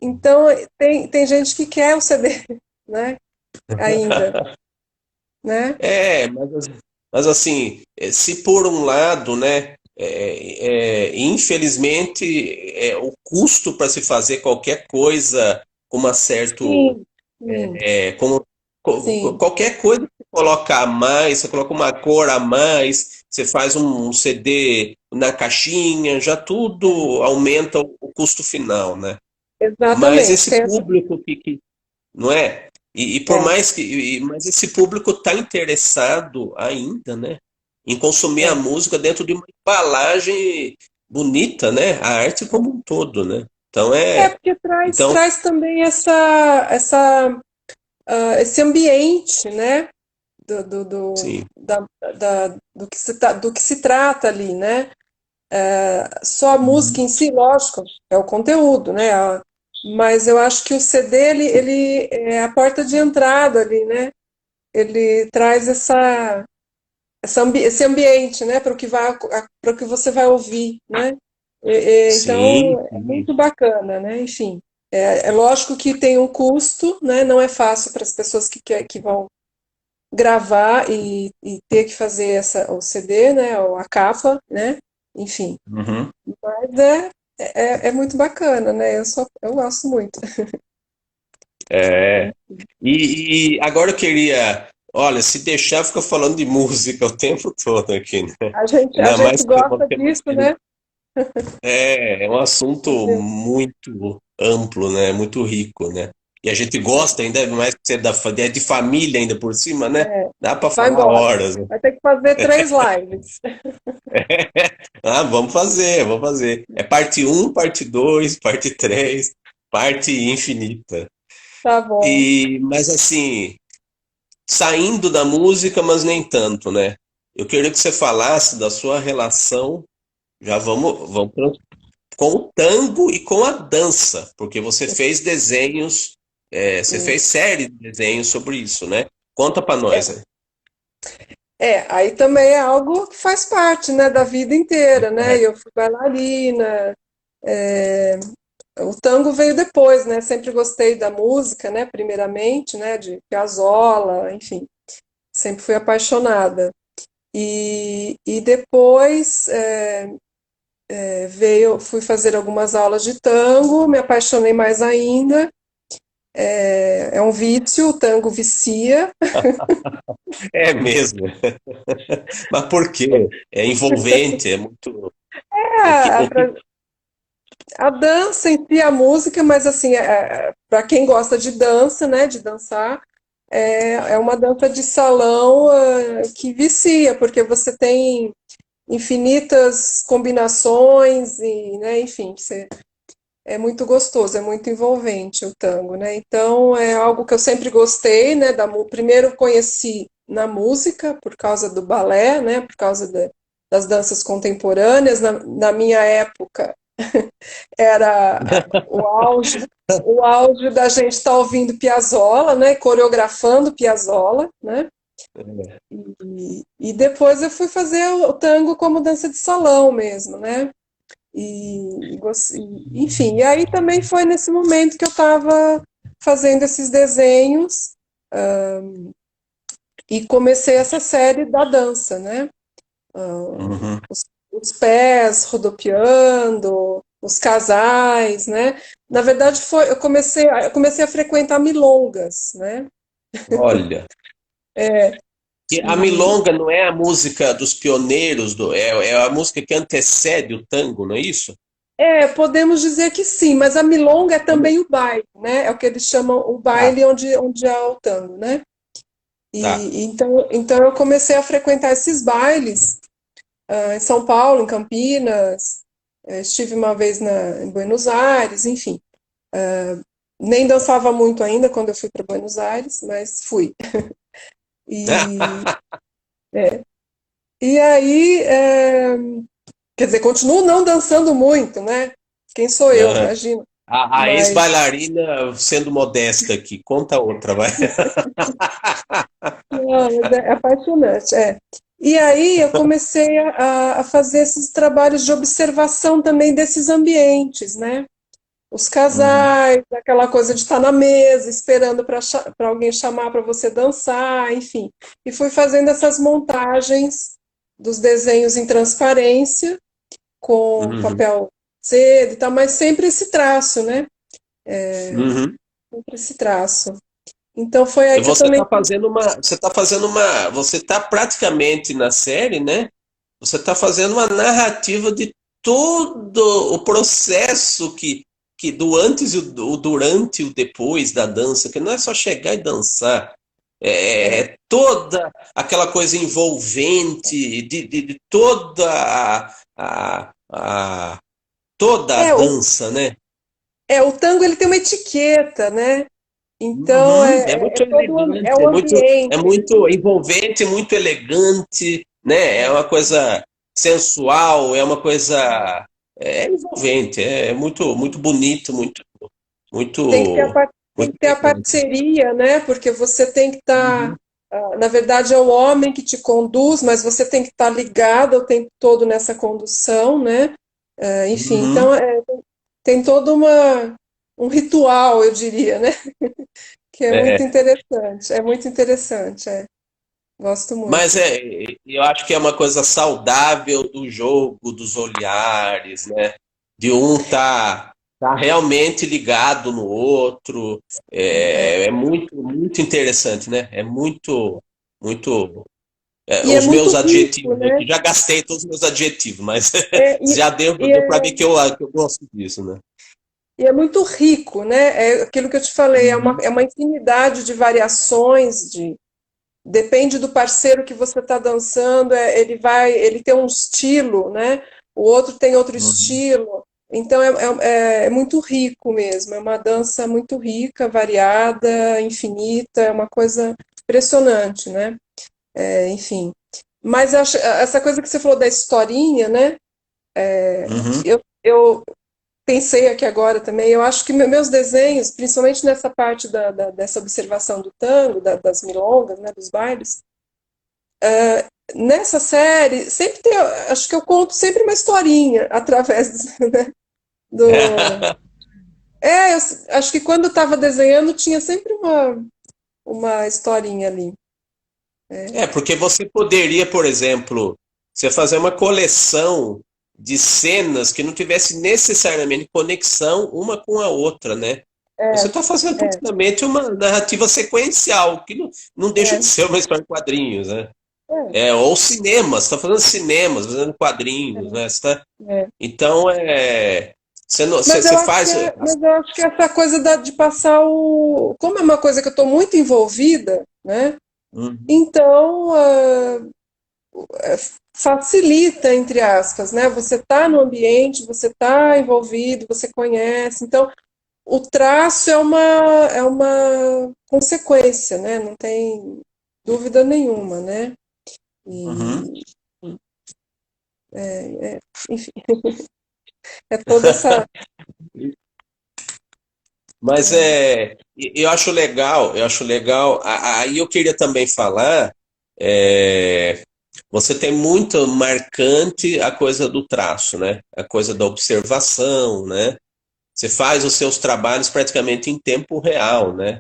Speaker 2: Então, tem gente que quer o CD, né? Ainda, né?
Speaker 1: Mas assim, se por um lado, né, infelizmente, o custo para se fazer qualquer coisa com uma certo,
Speaker 2: Sim, sim,
Speaker 1: como
Speaker 2: sim,
Speaker 1: qualquer coisa que você coloca a mais, você coloca uma cor a mais, você faz um CD na caixinha, já tudo aumenta o custo final, né? Mas
Speaker 2: exatamente.
Speaker 1: esse
Speaker 2: Tem essa,
Speaker 1: público que não é? E por
Speaker 2: é,
Speaker 1: mais que. Mas esse público está interessado ainda, né? Em consumir a
Speaker 2: é.
Speaker 1: música dentro de uma embalagem bonita, né? A arte como um todo, né? Então
Speaker 2: É
Speaker 1: é.
Speaker 2: porque traz,
Speaker 1: Então,
Speaker 2: traz também esse ambiente, né? Do, do, do,
Speaker 1: sim.
Speaker 2: da, do que se trata ali, né? Só a música
Speaker 1: Uhum.
Speaker 2: em si, lógico, é o conteúdo, né? Mas eu acho que o CD, ele é a porta de entrada ali, né? Ele traz esse ambiente, né? Para o que você vai ouvir, né?
Speaker 1: Sim,
Speaker 2: Então, é
Speaker 1: sim.
Speaker 2: muito bacana, né? Enfim, é lógico que tem um custo, né? Não é fácil para as pessoas que vão gravar e ter que fazer o CD, né? Ou a capa, né? Enfim,
Speaker 1: Uhum.
Speaker 2: mas é muito bacana, né? Eu gosto muito.
Speaker 1: É. E agora eu queria. Olha, se deixar, fica falando de música o tempo todo aqui, né?
Speaker 2: A
Speaker 1: Ainda mais
Speaker 2: gente
Speaker 1: que é um
Speaker 2: gosta
Speaker 1: tema
Speaker 2: disso, né?
Speaker 1: é um assunto muito amplo, né? Muito rico, né? E a gente gosta ainda mais que ser é de família ainda por cima, né?
Speaker 2: É,
Speaker 1: Dá para
Speaker 2: vai
Speaker 1: falar
Speaker 2: embora.
Speaker 1: horas, né?
Speaker 2: Vai ter que fazer 3 lives.
Speaker 1: Ah, vamos fazer, vamos fazer. É parte um, parte 2, parte 3, parte infinita.
Speaker 2: Tá bom.
Speaker 1: Mas assim, saindo da música, mas nem tanto, né? Eu queria que você falasse da sua relação, já com o tango e com a dança, porque você fez desenhos, você fez série de desenhos sobre isso, né? Conta pra nós, né?
Speaker 2: Aí também é algo que faz parte, né, da vida inteira, né? Eu fui bailarina, é, o tango veio depois, né? Sempre gostei da música, né? Primeiramente, né? De Piazzolla, enfim, sempre fui apaixonada. E depois fui fazer algumas aulas de tango, me apaixonei mais ainda. É um vício, o tango vicia.
Speaker 1: É mesmo. Mas por quê? É envolvente, é muito. O que,
Speaker 2: É,
Speaker 1: o que...
Speaker 2: a dança em si, a música, mas assim, para quem gosta de dança, né, de dançar, é uma dança de salão que vicia, porque você tem infinitas combinações e, né, enfim, é muito gostoso, é muito envolvente o tango, né? Então é algo que eu sempre gostei, né? Primeiro conheci na música por causa do balé, né? Por causa das danças contemporâneas. Na minha época era o auge da gente estar ouvindo Piazzolla, né? Coreografando Piazzolla, né? E depois eu fui fazer o tango como dança de salão mesmo, né? Enfim, e aí também foi nesse momento que eu estava fazendo esses desenhos e comecei essa série da dança, né?
Speaker 1: Uhum.
Speaker 2: Os pés rodopiando, os casais, né? Na verdade, eu comecei a frequentar milongas, né?
Speaker 1: Olha, que a
Speaker 2: E
Speaker 1: milonga não é a música dos pioneiros, é a música que antecede o tango, não é isso?
Speaker 2: podemos dizer que sim, mas a milonga é também o baile, né? É o que eles chamam o
Speaker 1: Tá,
Speaker 2: baile onde há o tango, né?
Speaker 1: tá.
Speaker 2: Então eu comecei a frequentar esses bailes em São Paulo, em Campinas, estive uma vez em Buenos Aires, enfim. Nem dançava muito ainda quando eu fui para Buenos Aires, mas fui. E, e aí, quer dizer, continuo não dançando muito, né? Quem sou eu, imagina.
Speaker 1: A
Speaker 2: Mas
Speaker 1: ex-bailarina, sendo modesta aqui, conta outra, vai.
Speaker 2: não, mas é apaixonante, é. E aí eu comecei a fazer esses trabalhos de observação também desses ambientes, né? Os
Speaker 1: Uhum,
Speaker 2: casais, aquela coisa de estar na mesa, esperando para alguém chamar para você dançar, enfim. E fui fazendo essas montagens dos desenhos em transparência, com
Speaker 1: uhum,
Speaker 2: papel seda e tal, mas sempre esse traço, né?
Speaker 1: uhum.
Speaker 2: Sempre esse traço. Então foi
Speaker 1: E
Speaker 2: aí que eu
Speaker 1: você
Speaker 2: também.
Speaker 1: está você está praticamente na série, né? Você está fazendo uma narrativa de todo o processo que do antes e o durante e o depois da dança, que não é só chegar e dançar,
Speaker 2: É,
Speaker 1: é toda aquela coisa envolvente de toda toda a
Speaker 2: é, o,
Speaker 1: dança, né?
Speaker 2: o tango ele tem uma etiqueta, né? Então
Speaker 1: Uhum, é muito
Speaker 2: é
Speaker 1: elegante,
Speaker 2: o
Speaker 1: é
Speaker 2: ambiente.
Speaker 1: muito envolvente, muito elegante, né? É uma coisa sensual, é uma coisa envolvente, é muito muito bonito,
Speaker 2: Tem que ter
Speaker 1: muito
Speaker 2: tem
Speaker 1: muito
Speaker 2: que ter a
Speaker 1: elegante.
Speaker 2: parceria, né? Porque você tem que estar.
Speaker 1: Uhum,
Speaker 2: Na verdade, é o homem que te conduz, mas você tem que estar ligado o tempo todo nessa condução, né? Enfim,
Speaker 1: uhum.
Speaker 2: então tem todo um ritual, eu diria, né? Que é muito
Speaker 1: É,
Speaker 2: interessante. É muito interessante, é. Gosto
Speaker 1: mas
Speaker 2: muito.
Speaker 1: eu acho que é uma coisa saudável do jogo, dos olhares, né? De um tá realmente ligado no outro. É muito, muito interessante, né? É muito.
Speaker 2: E é
Speaker 1: Os
Speaker 2: muito
Speaker 1: meus
Speaker 2: rico,
Speaker 1: adjetivos
Speaker 2: né?
Speaker 1: aqui, já gastei todos os meus adjetivos, mas
Speaker 2: É, e,
Speaker 1: já
Speaker 2: e
Speaker 1: deu para ver
Speaker 2: é,
Speaker 1: que eu gosto disso, né?
Speaker 2: e é muito rico, né? É aquilo que eu te falei,
Speaker 1: Uhum,
Speaker 2: é uma infinidade de variações, depende do parceiro que você está dançando, ele tem um estilo, né? O outro tem outro
Speaker 1: uhum.
Speaker 2: estilo. Então é muito rico mesmo. É uma dança muito rica, variada, infinita. É uma coisa impressionante, né? Enfim. Mas essa coisa que você falou da historinha, né?
Speaker 1: Uhum.
Speaker 2: Eu pensei aqui agora também. Eu acho que meus desenhos, principalmente nessa parte dessa observação do tango, das milongas, né? Dos bailes. Nessa série, sempre tem, acho que eu conto sempre uma historinha através né, do. Eu acho que quando eu estava desenhando tinha sempre uma historinha ali.
Speaker 1: Porque você poderia, por exemplo, você fazer uma coleção de cenas que não tivesse necessariamente conexão uma com a outra, né? Você
Speaker 2: É,
Speaker 1: está fazendo
Speaker 2: é,
Speaker 1: praticamente uma narrativa sequencial, que não deixa de
Speaker 2: é,
Speaker 1: ser uma história em quadrinhos, né?
Speaker 2: é,
Speaker 1: Ou cinemas, você está fazendo cinemas, fazendo quadrinhos, né?
Speaker 2: é.
Speaker 1: Então, você faz.
Speaker 2: Mas eu acho que essa coisa de passar o. Como é uma coisa que eu estou muito envolvida, né?
Speaker 1: Uhum,
Speaker 2: Então, facilita, entre aspas, né? Você está no ambiente, você está envolvido, você conhece. Então, o traço é uma consequência, né? Não tem dúvida nenhuma, né?
Speaker 1: Uhum.
Speaker 2: E, enfim, é toda essa.
Speaker 1: Mas eu acho legal, eu acho legal. Aí eu queria também falar, é, você tem muito marcante a coisa do traço, né? A coisa da observação, né? Você faz os seus trabalhos praticamente em tempo real, né?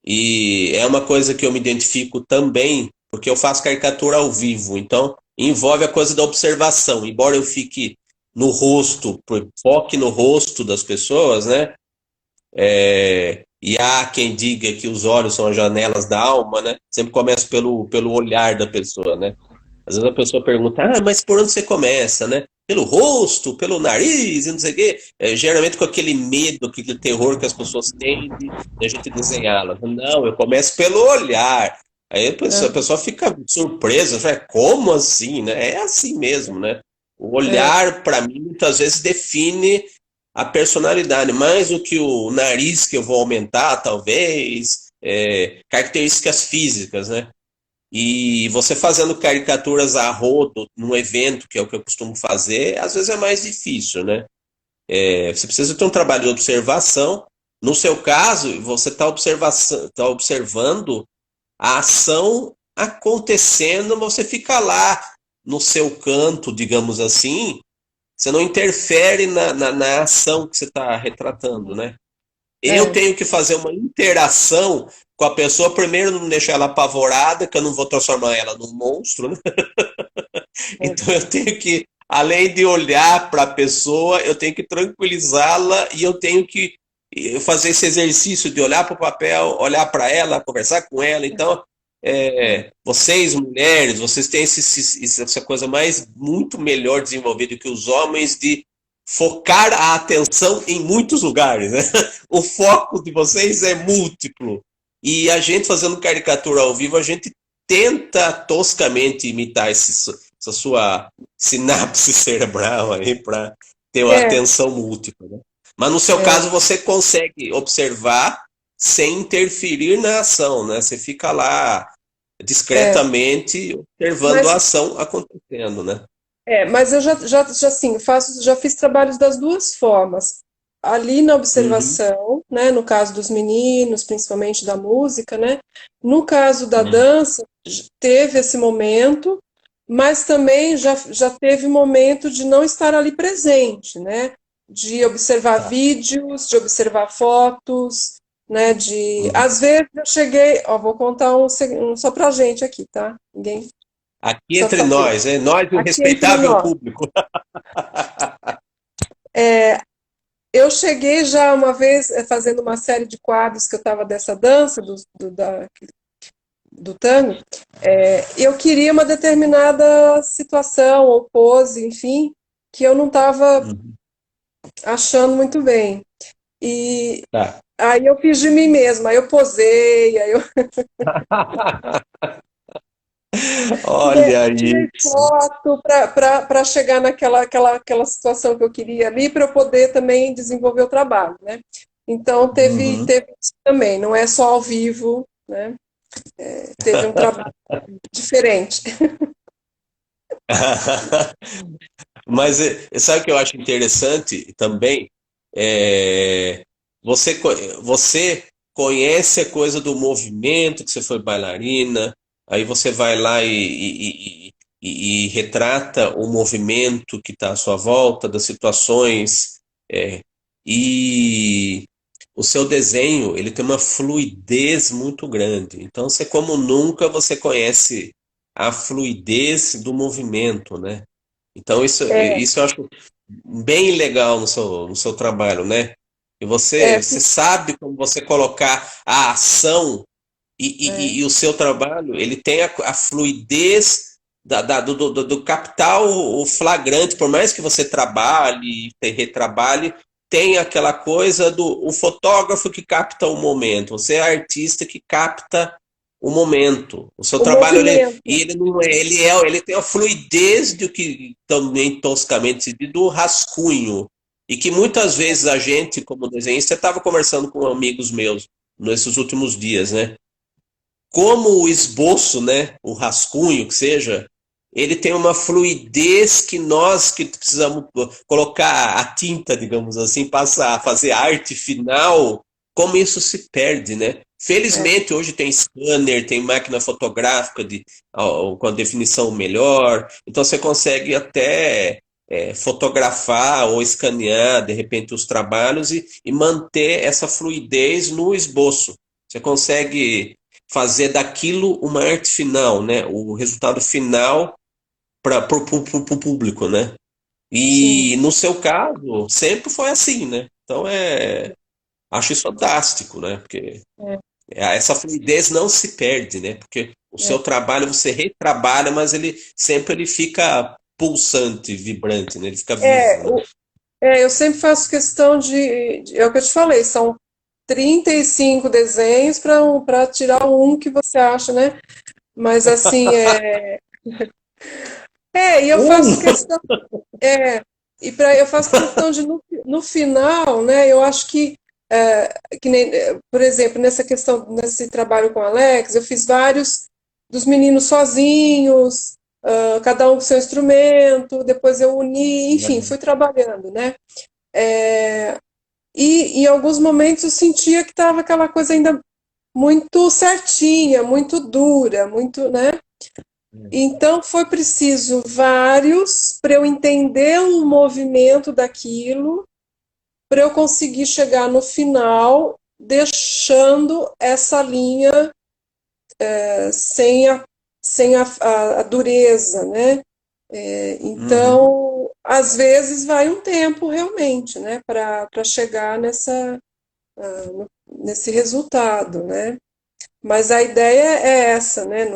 Speaker 1: E é uma coisa que eu me identifico também, porque eu faço caricatura ao vivo, então envolve a coisa da observação. Embora eu fique no rosto, foque no rosto das pessoas, né? E há quem diga que os olhos são as janelas da alma, né? Sempre começa pelo olhar da pessoa, né? Às vezes a pessoa pergunta, mas por onde você começa, né? Pelo rosto, pelo nariz, e não sei o quê. Geralmente com aquele medo, aquele terror que as pessoas têm de a gente desenhá-las. Não, eu começo pelo olhar. Aí a pessoa fica surpresa, fala, como assim, né? É assim mesmo, né? O
Speaker 2: É,
Speaker 1: olhar, para mim, muitas vezes define a personalidade, mais do que o nariz que eu vou aumentar, talvez, características físicas, né? E você fazendo caricaturas a rodo num evento, que é o que eu costumo fazer, às vezes é mais difícil, né? Você precisa ter um trabalho de observação. No seu caso, você está observando a ação acontecendo, você fica lá no seu canto, digamos assim, você não interfere na ação que você está retratando, né? Eu
Speaker 2: é,
Speaker 1: tenho que fazer uma interação com a pessoa, primeiro não deixar ela apavorada, que eu não vou transformar ela num monstro, né?
Speaker 2: é,
Speaker 1: Então eu tenho que, além de olhar para a pessoa, eu tenho que tranquilizá-la e eu tenho que fazer esse exercício de olhar para o papel, olhar para ela, conversar com ela. Então, vocês mulheres, vocês têm essa coisa mais muito melhor desenvolvida que os homens de focar a atenção em muitos lugares, né? O foco de vocês é múltiplo. E a gente fazendo caricatura ao vivo, a gente tenta toscamente imitar essa sua sinapse cerebral aí para ter uma
Speaker 2: é,
Speaker 1: atenção múltipla, né? Mas no seu
Speaker 2: é,
Speaker 1: caso você consegue observar sem interferir na ação, né? Você fica lá
Speaker 2: é.
Speaker 1: discretamente observando a
Speaker 2: Mas,
Speaker 1: ação acontecendo, né?
Speaker 2: mas eu já assim, já fiz trabalhos das duas formas. Ali na
Speaker 1: Uhum,
Speaker 2: observação, né, no caso dos meninos, principalmente da música, né? No caso da
Speaker 1: uhum,
Speaker 2: dança, teve esse momento, mas também já teve momento de não estar ali presente, né? De observar
Speaker 1: tá.
Speaker 2: vídeos, de observar fotos, né? De
Speaker 1: Uhum.
Speaker 2: às vezes eu cheguei, ó, vou contar um só pra gente aqui, tá? Ninguém
Speaker 1: Aqui
Speaker 2: precisa
Speaker 1: entre
Speaker 2: saber.
Speaker 1: nós, nós e o
Speaker 2: Aqui entre
Speaker 1: respeitável
Speaker 2: nós.
Speaker 1: público.
Speaker 2: Eu cheguei já uma vez fazendo uma série de quadros que eu estava dessa dança, do tango, eu queria uma determinada situação ou pose, enfim, que eu não estava
Speaker 1: Uhum.
Speaker 2: achando muito bem. E
Speaker 1: Tá.
Speaker 2: aí eu fiz de mim mesma, aí eu posei, aí eu
Speaker 1: Olha
Speaker 2: tirei
Speaker 1: isso.
Speaker 2: foto para chegar aquela situação que eu queria ali, para eu poder também desenvolver o trabalho, né? Então
Speaker 1: Uhum.
Speaker 2: teve isso também, não é só ao vivo, né? Teve um trabalho diferente.
Speaker 1: Mas sabe o que eu acho interessante também? É, você conhece a coisa do movimento, que você foi bailarina, aí você vai lá e retrata o movimento que está à sua volta, das situações, e o seu desenho, ele tem uma fluidez muito grande. Então, você como nunca você conhece a fluidez do movimento, né? Então,
Speaker 2: É,
Speaker 1: isso eu acho bem legal no seu trabalho, né? E
Speaker 2: é,
Speaker 1: você sabe como você colocar a ação
Speaker 2: é,
Speaker 1: e o seu trabalho, ele tem a fluidez do captar o flagrante, por mais que você trabalhe e retrabalhe, tem aquela coisa do o fotógrafo que capta o momento, você é artista que capta o momento. O seu
Speaker 2: O
Speaker 1: trabalho,
Speaker 2: movimento.
Speaker 1: ele não é, ele tem a fluidez do que também toscamente se diz, do rascunho. E que muitas vezes a gente, como desenhista, estava conversando com amigos meus nesses últimos dias, né? Como o esboço, né, o rascunho que seja, ele tem uma fluidez que nós que precisamos colocar a tinta, digamos assim, passar a fazer arte final, como isso se perde, né?
Speaker 2: É,
Speaker 1: Felizmente hoje tem scanner, tem máquina fotográfica com a definição melhor, então você consegue até fotografar ou escanear de repente os trabalhos e manter essa fluidez no esboço. Você consegue fazer daquilo uma arte final, né? O resultado final para o público, né?
Speaker 2: sim.
Speaker 1: E no seu caso, sempre foi assim, né? Então acho isso fantástico, né? Porque
Speaker 2: É,
Speaker 1: essa fluidez não se perde, né? Porque o
Speaker 2: é.
Speaker 1: seu trabalho você retrabalha, mas ele sempre ele fica pulsante, vibrante, né? Ele fica
Speaker 2: É,
Speaker 1: vivo, né?
Speaker 2: eu sempre faço questão é o que eu te falei, são 35 desenhos para tirar um que você acha, né? Mas assim, e eu faço
Speaker 1: Um!
Speaker 2: questão, eu faço questão de no final, né? Eu acho que nem, por exemplo, nessa questão, nesse trabalho com o Alex, eu fiz vários dos meninos sozinhos, cada um com seu instrumento, depois eu uni, enfim, fui trabalhando, né? E em alguns momentos eu sentia que estava aquela coisa ainda muito certinha, muito dura, muito, né? Então foi preciso vários para eu entender o movimento daquilo, para eu conseguir chegar no final, deixando essa linha sem a dureza, né?
Speaker 1: Uhum.
Speaker 2: Então, às vezes vai um tempo realmente, né, para chegar nesse resultado, né? Mas a ideia é essa, né?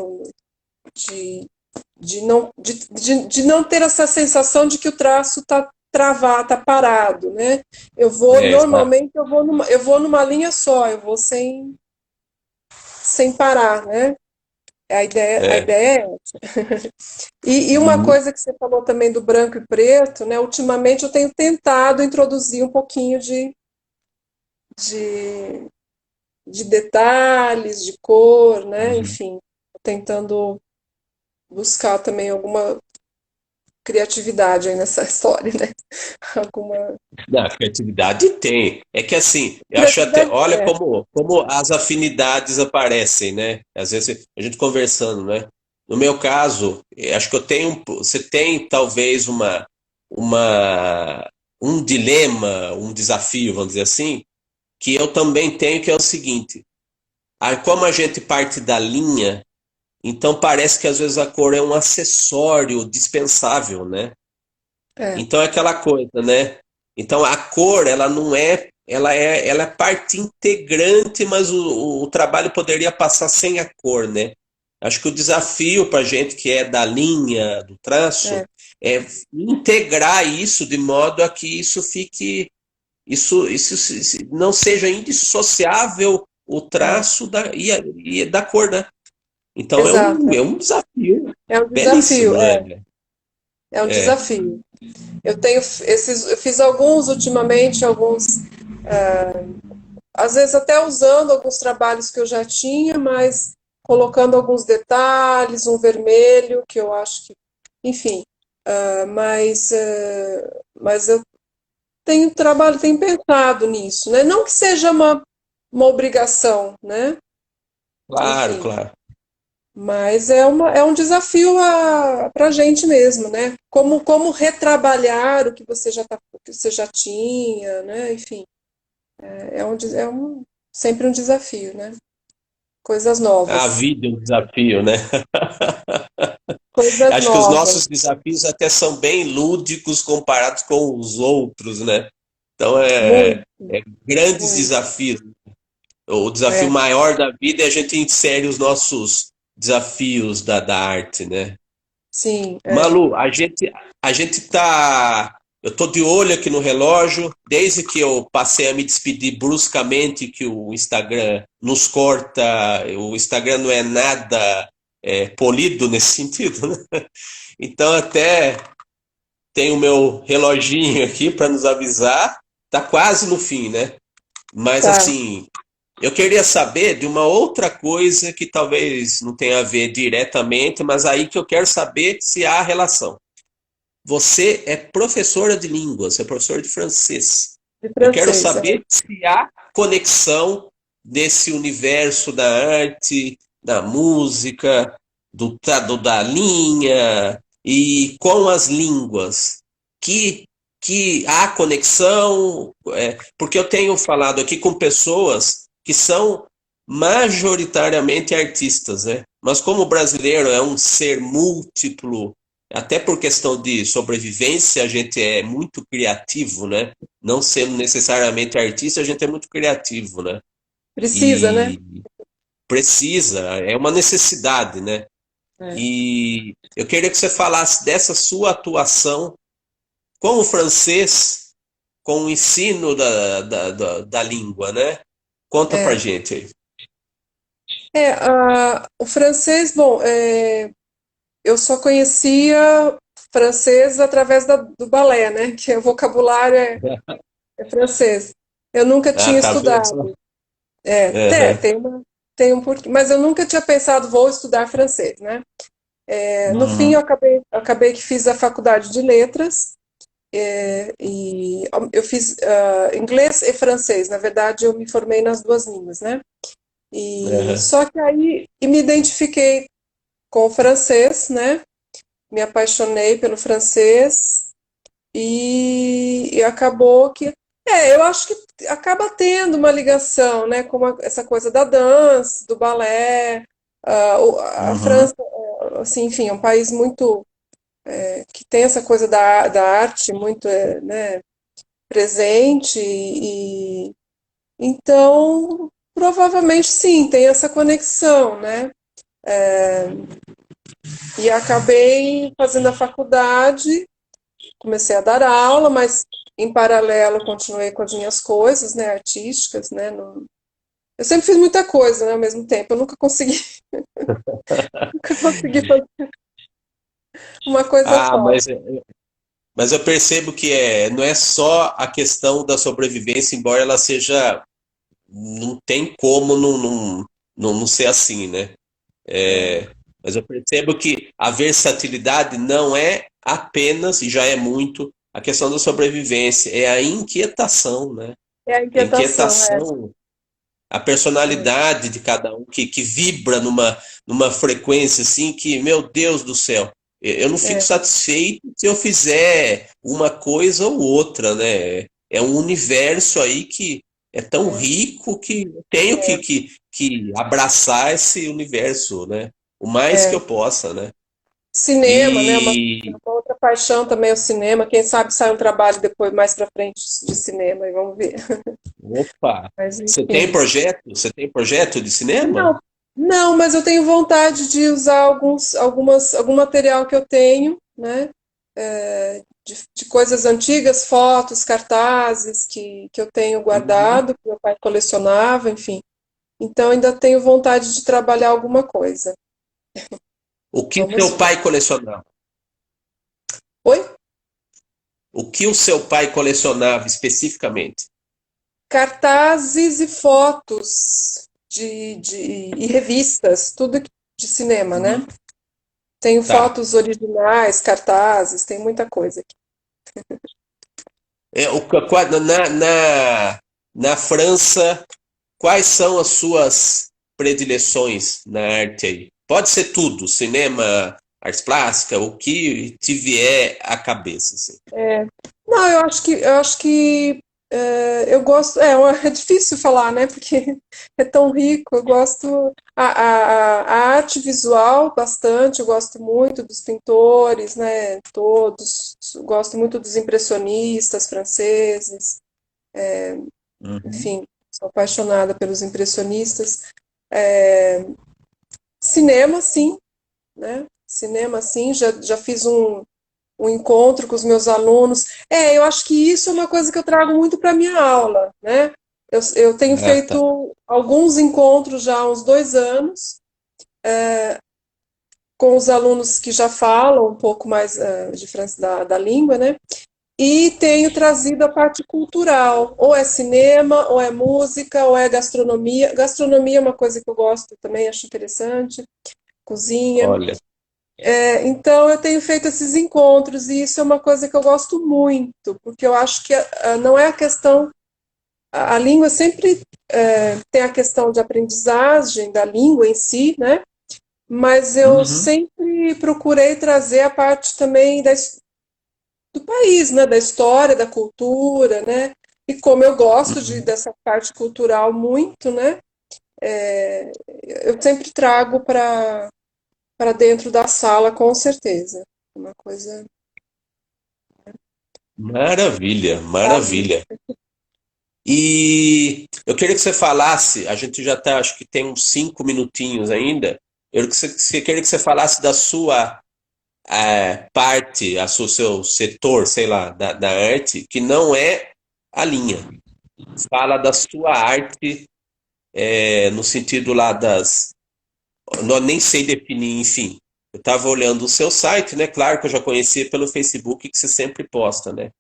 Speaker 2: De, de não ter essa sensação de que o traço está travado, está parado, né?
Speaker 1: Exato.
Speaker 2: Normalmente eu vou numa linha só, eu vou sem parar, né? A
Speaker 1: É.
Speaker 2: ideia é essa. E uma
Speaker 1: Uhum.
Speaker 2: coisa que você falou também do branco e preto, né? Ultimamente eu tenho tentado introduzir um pouquinho de, de detalhes, de cor, né?
Speaker 1: Uhum.
Speaker 2: Enfim, tentando buscar também alguma criatividade aí nessa história, né? Alguma
Speaker 1: Na criatividade tem. É que assim, eu acho até,
Speaker 2: criatividade.
Speaker 1: olha como as afinidades aparecem, né? Às vezes a gente conversando, né? No meu caso, acho que você tem talvez uma, um dilema, um desafio, vamos dizer assim, que eu também tenho, que é o seguinte: como a gente parte da linha, então parece que às vezes a cor é um acessório dispensável, né?
Speaker 2: É,
Speaker 1: Então é aquela coisa, né? Então a cor, ela não é, ela é parte integrante, mas o trabalho poderia passar sem a cor, né? Acho que o desafio para a gente que é da linha, do traço,
Speaker 2: é,
Speaker 1: é integrar isso de modo a que isso fique, não seja indissociável o
Speaker 2: é,
Speaker 1: traço e da cor, né? Então
Speaker 2: exato.
Speaker 1: é um desafio
Speaker 2: É um
Speaker 1: belíssimo,
Speaker 2: desafio,
Speaker 1: né?
Speaker 2: é um
Speaker 1: É,
Speaker 2: desafio. Eu fiz alguns ultimamente, às vezes até usando alguns trabalhos que eu já tinha, mas colocando alguns detalhes, um vermelho, que eu acho que, enfim, mas eu tenho pensado nisso, né? Não que seja uma obrigação, né?
Speaker 1: claro,
Speaker 2: Enfim,
Speaker 1: claro.
Speaker 2: mas é um desafio para a gente mesmo, né? Como retrabalhar o que que você já tinha, né? Enfim, sempre um desafio, né? Coisas
Speaker 1: A
Speaker 2: novas.
Speaker 1: vida é um desafio, né?
Speaker 2: Coisas
Speaker 1: Acho que os
Speaker 2: novas.
Speaker 1: nossos desafios até são bem lúdicos comparados com os outros, né? Então
Speaker 2: Muito,
Speaker 1: é grandes
Speaker 2: muito.
Speaker 1: desafios. O desafio
Speaker 2: É,
Speaker 1: maior da vida é a gente inserir os nossos desafios da arte, né?
Speaker 2: sim,
Speaker 1: Malu, a gente tá. Eu tô de olho aqui no relógio, desde que eu passei a me despedir bruscamente, que o Instagram nos corta, o Instagram não é nada polido nesse sentido, né? Então até tem o meu reloginho aqui para nos avisar, tá quase no fim, né? Mas
Speaker 2: Tá,
Speaker 1: assim, eu queria saber de uma outra coisa que talvez não tenha a ver diretamente, mas aí que eu quero saber se há relação. Você é professora de línguas, é professora de francês.
Speaker 2: de
Speaker 1: Eu quero
Speaker 2: francês.
Speaker 1: saber se há conexão desse universo da arte, da música, da linha e com as línguas. Que, que há conexão, porque eu tenho falado aqui com pessoas que são majoritariamente artistas, né? Mas como o brasileiro é um ser múltiplo, até por questão de sobrevivência, a gente é muito criativo, né? Não sendo necessariamente artista, a gente é muito criativo, né?
Speaker 2: Precisa, né?
Speaker 1: E precisa, é uma necessidade, né?
Speaker 2: É.
Speaker 1: E eu queria que você falasse dessa sua atuação com o francês, com o ensino da língua, né? Conta pra
Speaker 2: É.
Speaker 1: gente aí.
Speaker 2: O francês, bom, eu só conhecia francês através do balé, né? Que o vocabulário é francês. Eu nunca
Speaker 1: Ah,
Speaker 2: tinha
Speaker 1: tá vendo só?
Speaker 2: estudado.
Speaker 1: Aham.
Speaker 2: Tem um porquê, mas eu nunca tinha pensado, vou estudar francês, né? No fim,
Speaker 1: Uhum.
Speaker 2: eu acabei que fiz a faculdade de letras, e eu fiz inglês e francês. Na verdade, eu me formei nas duas línguas, né? E
Speaker 1: Aham.
Speaker 2: só que aí e me identifiquei com o francês, né? Me apaixonei pelo francês e acabou que. Eu acho que acaba tendo uma ligação, né, com essa coisa da dança, do balé. A
Speaker 1: Uhum.
Speaker 2: França, assim, enfim, é um país muito que tem essa coisa da arte muito, né, presente e então provavelmente sim, tem essa conexão, né? E acabei fazendo a faculdade. Comecei a dar aula, mas em paralelo continuei com as minhas coisas, né, artísticas, né? Eu sempre fiz muita coisa, né, ao mesmo tempo. Eu nunca consegui, nunca consegui fazer uma coisa
Speaker 1: Ah,
Speaker 2: só.
Speaker 1: mas eu percebo que não é só a questão da sobrevivência, embora ela seja. Não tem como não ser assim, né?
Speaker 2: É,
Speaker 1: Mas eu percebo que a versatilidade não é apenas, e já é muito, a questão da sobrevivência, é a inquietação, né?
Speaker 2: é a
Speaker 1: A
Speaker 2: inquietação,
Speaker 1: inquietação, a
Speaker 2: é,
Speaker 1: personalidade de cada um que vibra numa frequência assim que, meu Deus do céu, eu não fico
Speaker 2: é,
Speaker 1: satisfeito se eu fizer uma coisa ou outra, né? É um universo aí que é tão
Speaker 2: é,
Speaker 1: rico que eu tenho
Speaker 2: é,
Speaker 1: que abraçar esse universo, né? O mais que
Speaker 2: é.
Speaker 1: eu possa, né?
Speaker 2: Cinema, né?
Speaker 1: E,
Speaker 2: Uma outra paixão também é o cinema. Quem sabe sai um trabalho depois mais pra frente de cinema e vamos ver.
Speaker 1: opa,
Speaker 2: Mas
Speaker 1: você tem
Speaker 2: enfim.
Speaker 1: projeto? Você tem projeto de cinema?
Speaker 2: Não, não, mas eu tenho vontade de usar algum material que eu tenho, né? De coisas antigas, fotos, cartazes que eu tenho
Speaker 1: Uhum.
Speaker 2: guardado, que meu pai colecionava, enfim. Então ainda tenho vontade de trabalhar alguma coisa.
Speaker 1: O que
Speaker 2: Vamos
Speaker 1: seu
Speaker 2: ver.
Speaker 1: pai colecionava?
Speaker 2: Oi?
Speaker 1: O que o seu pai colecionava especificamente?
Speaker 2: Cartazes e fotos e revistas, tudo de cinema, né?
Speaker 1: Uhum.
Speaker 2: Tenho
Speaker 1: Tá.
Speaker 2: fotos originais, cartazes, tem muita coisa aqui.
Speaker 1: Na França, quais são as suas predileções na arte aí? Pode ser tudo, cinema, artes plásticas, o que te vier à cabeça, assim.
Speaker 2: Não, eu acho que eu gosto. É difícil falar, né? Porque é tão rico. Eu gosto a arte visual bastante. Eu gosto muito dos pintores, né? Todos. Gosto muito dos impressionistas franceses.
Speaker 1: Uhum.
Speaker 2: Enfim, sou apaixonada pelos impressionistas. Cinema, sim, né? Cinema, sim. Já fiz o encontro com os meus alunos. Eu acho que isso é uma coisa que eu trago muito para a minha aula, né? Eu tenho
Speaker 1: Ah, tá.
Speaker 2: feito alguns encontros já há uns 2 anos, com os alunos que já falam um pouco mais de da língua, né? E tenho trazido a parte cultural, ou é cinema, ou é música, ou é gastronomia. Gastronomia é uma coisa que eu gosto também, acho interessante, cozinha.
Speaker 1: Olha,
Speaker 2: Então eu tenho feito esses encontros e isso é uma coisa que eu gosto muito, porque eu acho que não é a questão, a língua sempre tem a questão de aprendizagem da língua em si, né? Mas eu
Speaker 1: uhum,
Speaker 2: sempre procurei trazer a parte também do país, né? Da história, da cultura, né? E como eu gosto
Speaker 1: uhum.
Speaker 2: dessa parte cultural muito, né? Eu sempre trago para dentro da sala, com certeza. Uma coisa
Speaker 1: Maravilha,
Speaker 2: da vida.
Speaker 1: maravilha. E eu queria que você falasse, a gente já tá, acho que tem uns 5 minutinhos ainda. Queria que você falasse da sua parte, seu setor, sei lá, da arte, que não é a linha. Fala da sua arte, no sentido lá não, nem sei definir, enfim. Eu estava olhando o seu site, né? Claro que eu já conhecia pelo Facebook que você sempre posta, né?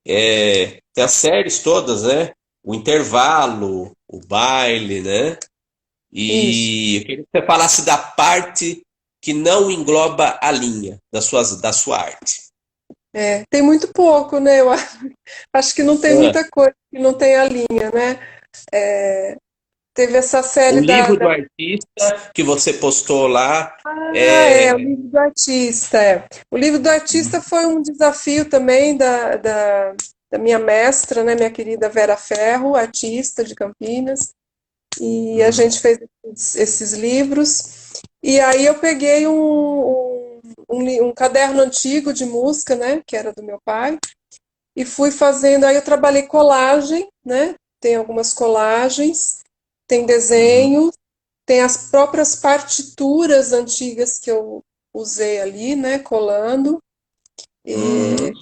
Speaker 1: Tem as séries todas, né? O intervalo, o baile, né?
Speaker 2: Isso.
Speaker 1: E eu queria que você falasse da parte que não engloba a linha da sua arte.
Speaker 2: Tem muito pouco, né? Eu acho que não tem
Speaker 1: Ah,
Speaker 2: muita coisa que não tem a linha, né? Teve essa
Speaker 1: o
Speaker 2: série
Speaker 1: livro do artista que você postou lá,
Speaker 2: o
Speaker 1: é,
Speaker 2: livro do artista. O livro do artista foi um desafio também da minha mestra, né? Minha querida Vera Ferro, artista de Campinas. E a
Speaker 1: uhum,
Speaker 2: gente fez esses livros. E aí eu peguei um caderno antigo de música, né? Que era do meu pai. E fui fazendo, aí eu trabalhei colagem, né? Tem algumas colagens, tem
Speaker 1: uhum,
Speaker 2: desenho, tem as próprias partituras antigas que eu usei ali, né? Colando.
Speaker 1: uhum.
Speaker 2: E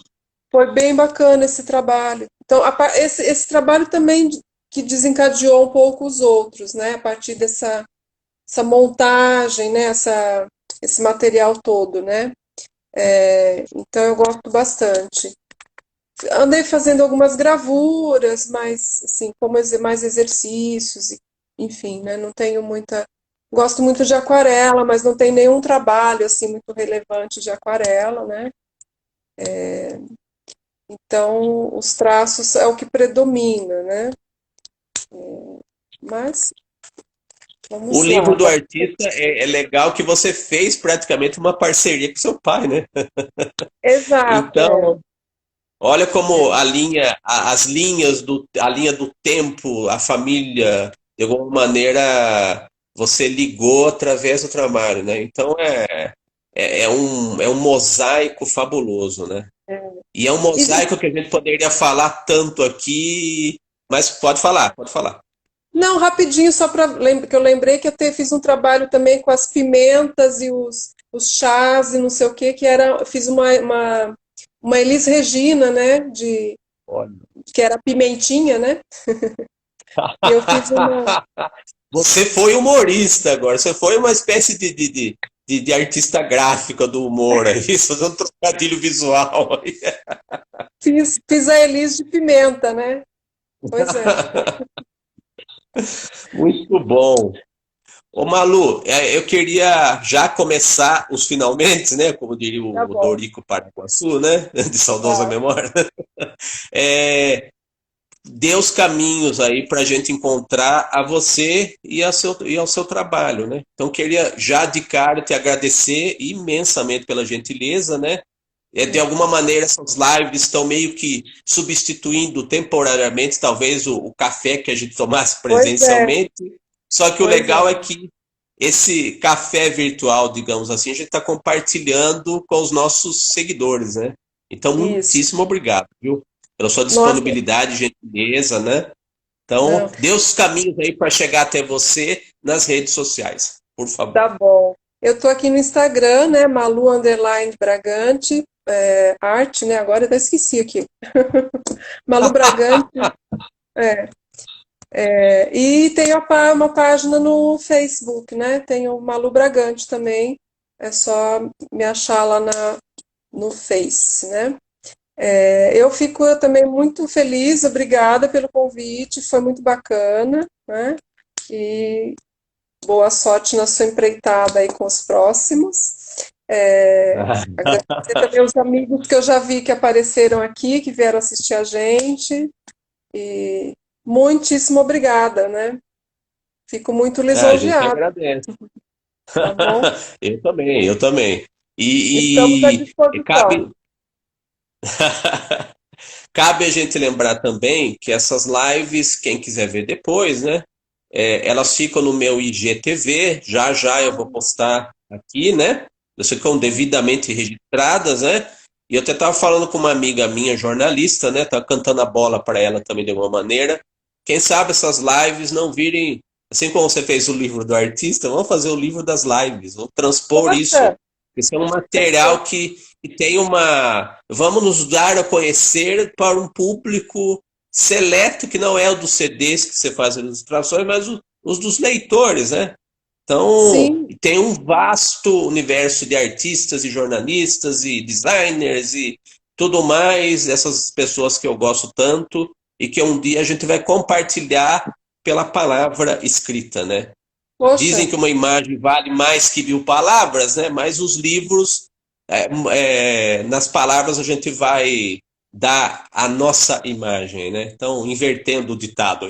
Speaker 2: foi bem bacana esse trabalho. Então, esse trabalho também que desencadeou um pouco os outros, né? A partir essa montagem, né? Esse material todo, né? Então eu gosto bastante. Andei fazendo algumas gravuras, mas assim, como mais exercícios, enfim, né? Não tenho muita. Gosto muito de aquarela, mas não tem nenhum trabalho assim muito relevante de aquarela, né? Então, os traços é o que predomina, né? Mas
Speaker 1: O
Speaker 2: vamos lá.
Speaker 1: livro do artista é legal que você fez praticamente uma parceria com seu pai, né?
Speaker 2: Exato,
Speaker 1: Então, olha como as linhas a linha do tempo, a família, de alguma maneira você ligou através do trabalho, né? Então é um mosaico fabuloso, né? E é um
Speaker 2: E,
Speaker 1: mosaico que a gente poderia falar tanto aqui, mas pode falar, pode falar.
Speaker 2: não, rapidinho, só para que eu lembrei que fiz um trabalho também com as pimentas e os chás e não sei o que era. Fiz uma Elis Regina, né?
Speaker 1: Olha.
Speaker 2: Que era pimentinha, né? E eu fiz uma.
Speaker 1: Você foi humorista agora, você foi uma espécie de artista gráfica do humor aí, fazendo um trocadilho visual aí.
Speaker 2: Fiz a Elis de pimenta, né? Pois é.
Speaker 1: Muito bom. Ô Malu, eu queria já começar os finalmente, né? Como diria
Speaker 2: Tá
Speaker 1: o
Speaker 2: bom.
Speaker 1: Dorico Paraguaçu, né? De saudosa
Speaker 2: Tá.
Speaker 1: memória. É, dê os caminhos aí para a gente encontrar a você e ao seu trabalho, né? Então, queria já de cara te agradecer imensamente pela gentileza, né? De alguma maneira, essas lives estão meio que substituindo temporariamente, talvez, o café que a gente tomasse
Speaker 2: Pois é,
Speaker 1: presencialmente. Só que o
Speaker 2: pois é.
Speaker 1: legal é que esse café virtual, digamos assim, a gente está compartilhando com os nossos seguidores, né? Então,
Speaker 2: Isso.
Speaker 1: muitíssimo obrigado, viu? Pela sua
Speaker 2: Nossa,
Speaker 1: disponibilidade, gentileza, né? Então,
Speaker 2: não.
Speaker 1: dê os caminhos aí para chegar até você nas redes sociais, por
Speaker 2: Tá
Speaker 1: favor.
Speaker 2: bom. Eu tô aqui no Instagram, né? Malu_Bragante. Arte, né? Agora eu até esqueci aqui. Malu Bragante. É, e tenho uma página no Facebook, né? Tenho Malu Bragante também. É só me achar lá no Face, né? Eu fico também muito feliz, obrigada pelo convite, foi muito bacana, né? E boa sorte na sua empreitada aí com os próximos. Agradecer também os amigos que eu já vi que apareceram aqui, que vieram assistir a gente. E muitíssimo obrigada, né? Fico muito
Speaker 1: A gente que
Speaker 2: lisonjeada,
Speaker 1: agradece.
Speaker 2: tá bom?
Speaker 1: Eu também, eu também.
Speaker 2: Estamos à
Speaker 1: E
Speaker 2: disposição.
Speaker 1: cabe a gente lembrar também que essas lives, quem quiser ver depois, né? Elas ficam no meu IGTV, já já eu vou postar aqui, né? Elas ficam devidamente registradas, né? E eu até estava falando com uma amiga minha, jornalista, né? Tava cantando a bola para ela também de alguma maneira. Quem sabe essas lives não virem, assim como você fez o livro do artista, vamos fazer o livro das lives, vamos transpor isso.
Speaker 2: Poxa,
Speaker 1: Isso é um material que tem uma. Vamos nos dar a conhecer para um público seleto, que não é o dos CDs que você faz as ilustrações, mas os dos leitores, né? Então,
Speaker 2: sim,
Speaker 1: tem um vasto universo de artistas e jornalistas e designers e tudo mais, essas pessoas que eu gosto tanto e que um dia a gente vai compartilhar pela palavra escrita, né?
Speaker 2: poxa,
Speaker 1: Dizem que uma imagem vale mais que 1000 palavras, né? Mas os livros, nas palavras a gente vai dar a nossa imagem, né? Então, invertendo o ditado.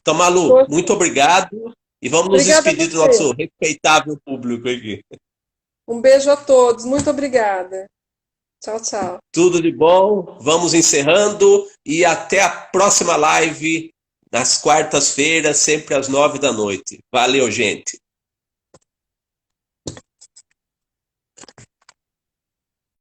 Speaker 1: Então, Malu,
Speaker 2: poxa.
Speaker 1: muito obrigado e vamos nos
Speaker 2: Obrigada a
Speaker 1: despedir do
Speaker 2: você.
Speaker 1: nosso respeitável público aqui.
Speaker 2: Um beijo a todos. Muito obrigada. Tchau, tchau.
Speaker 1: Tudo de bom, vamos encerrando e até a próxima live nas quartas-feiras, sempre às 9 da noite. Valeu, gente.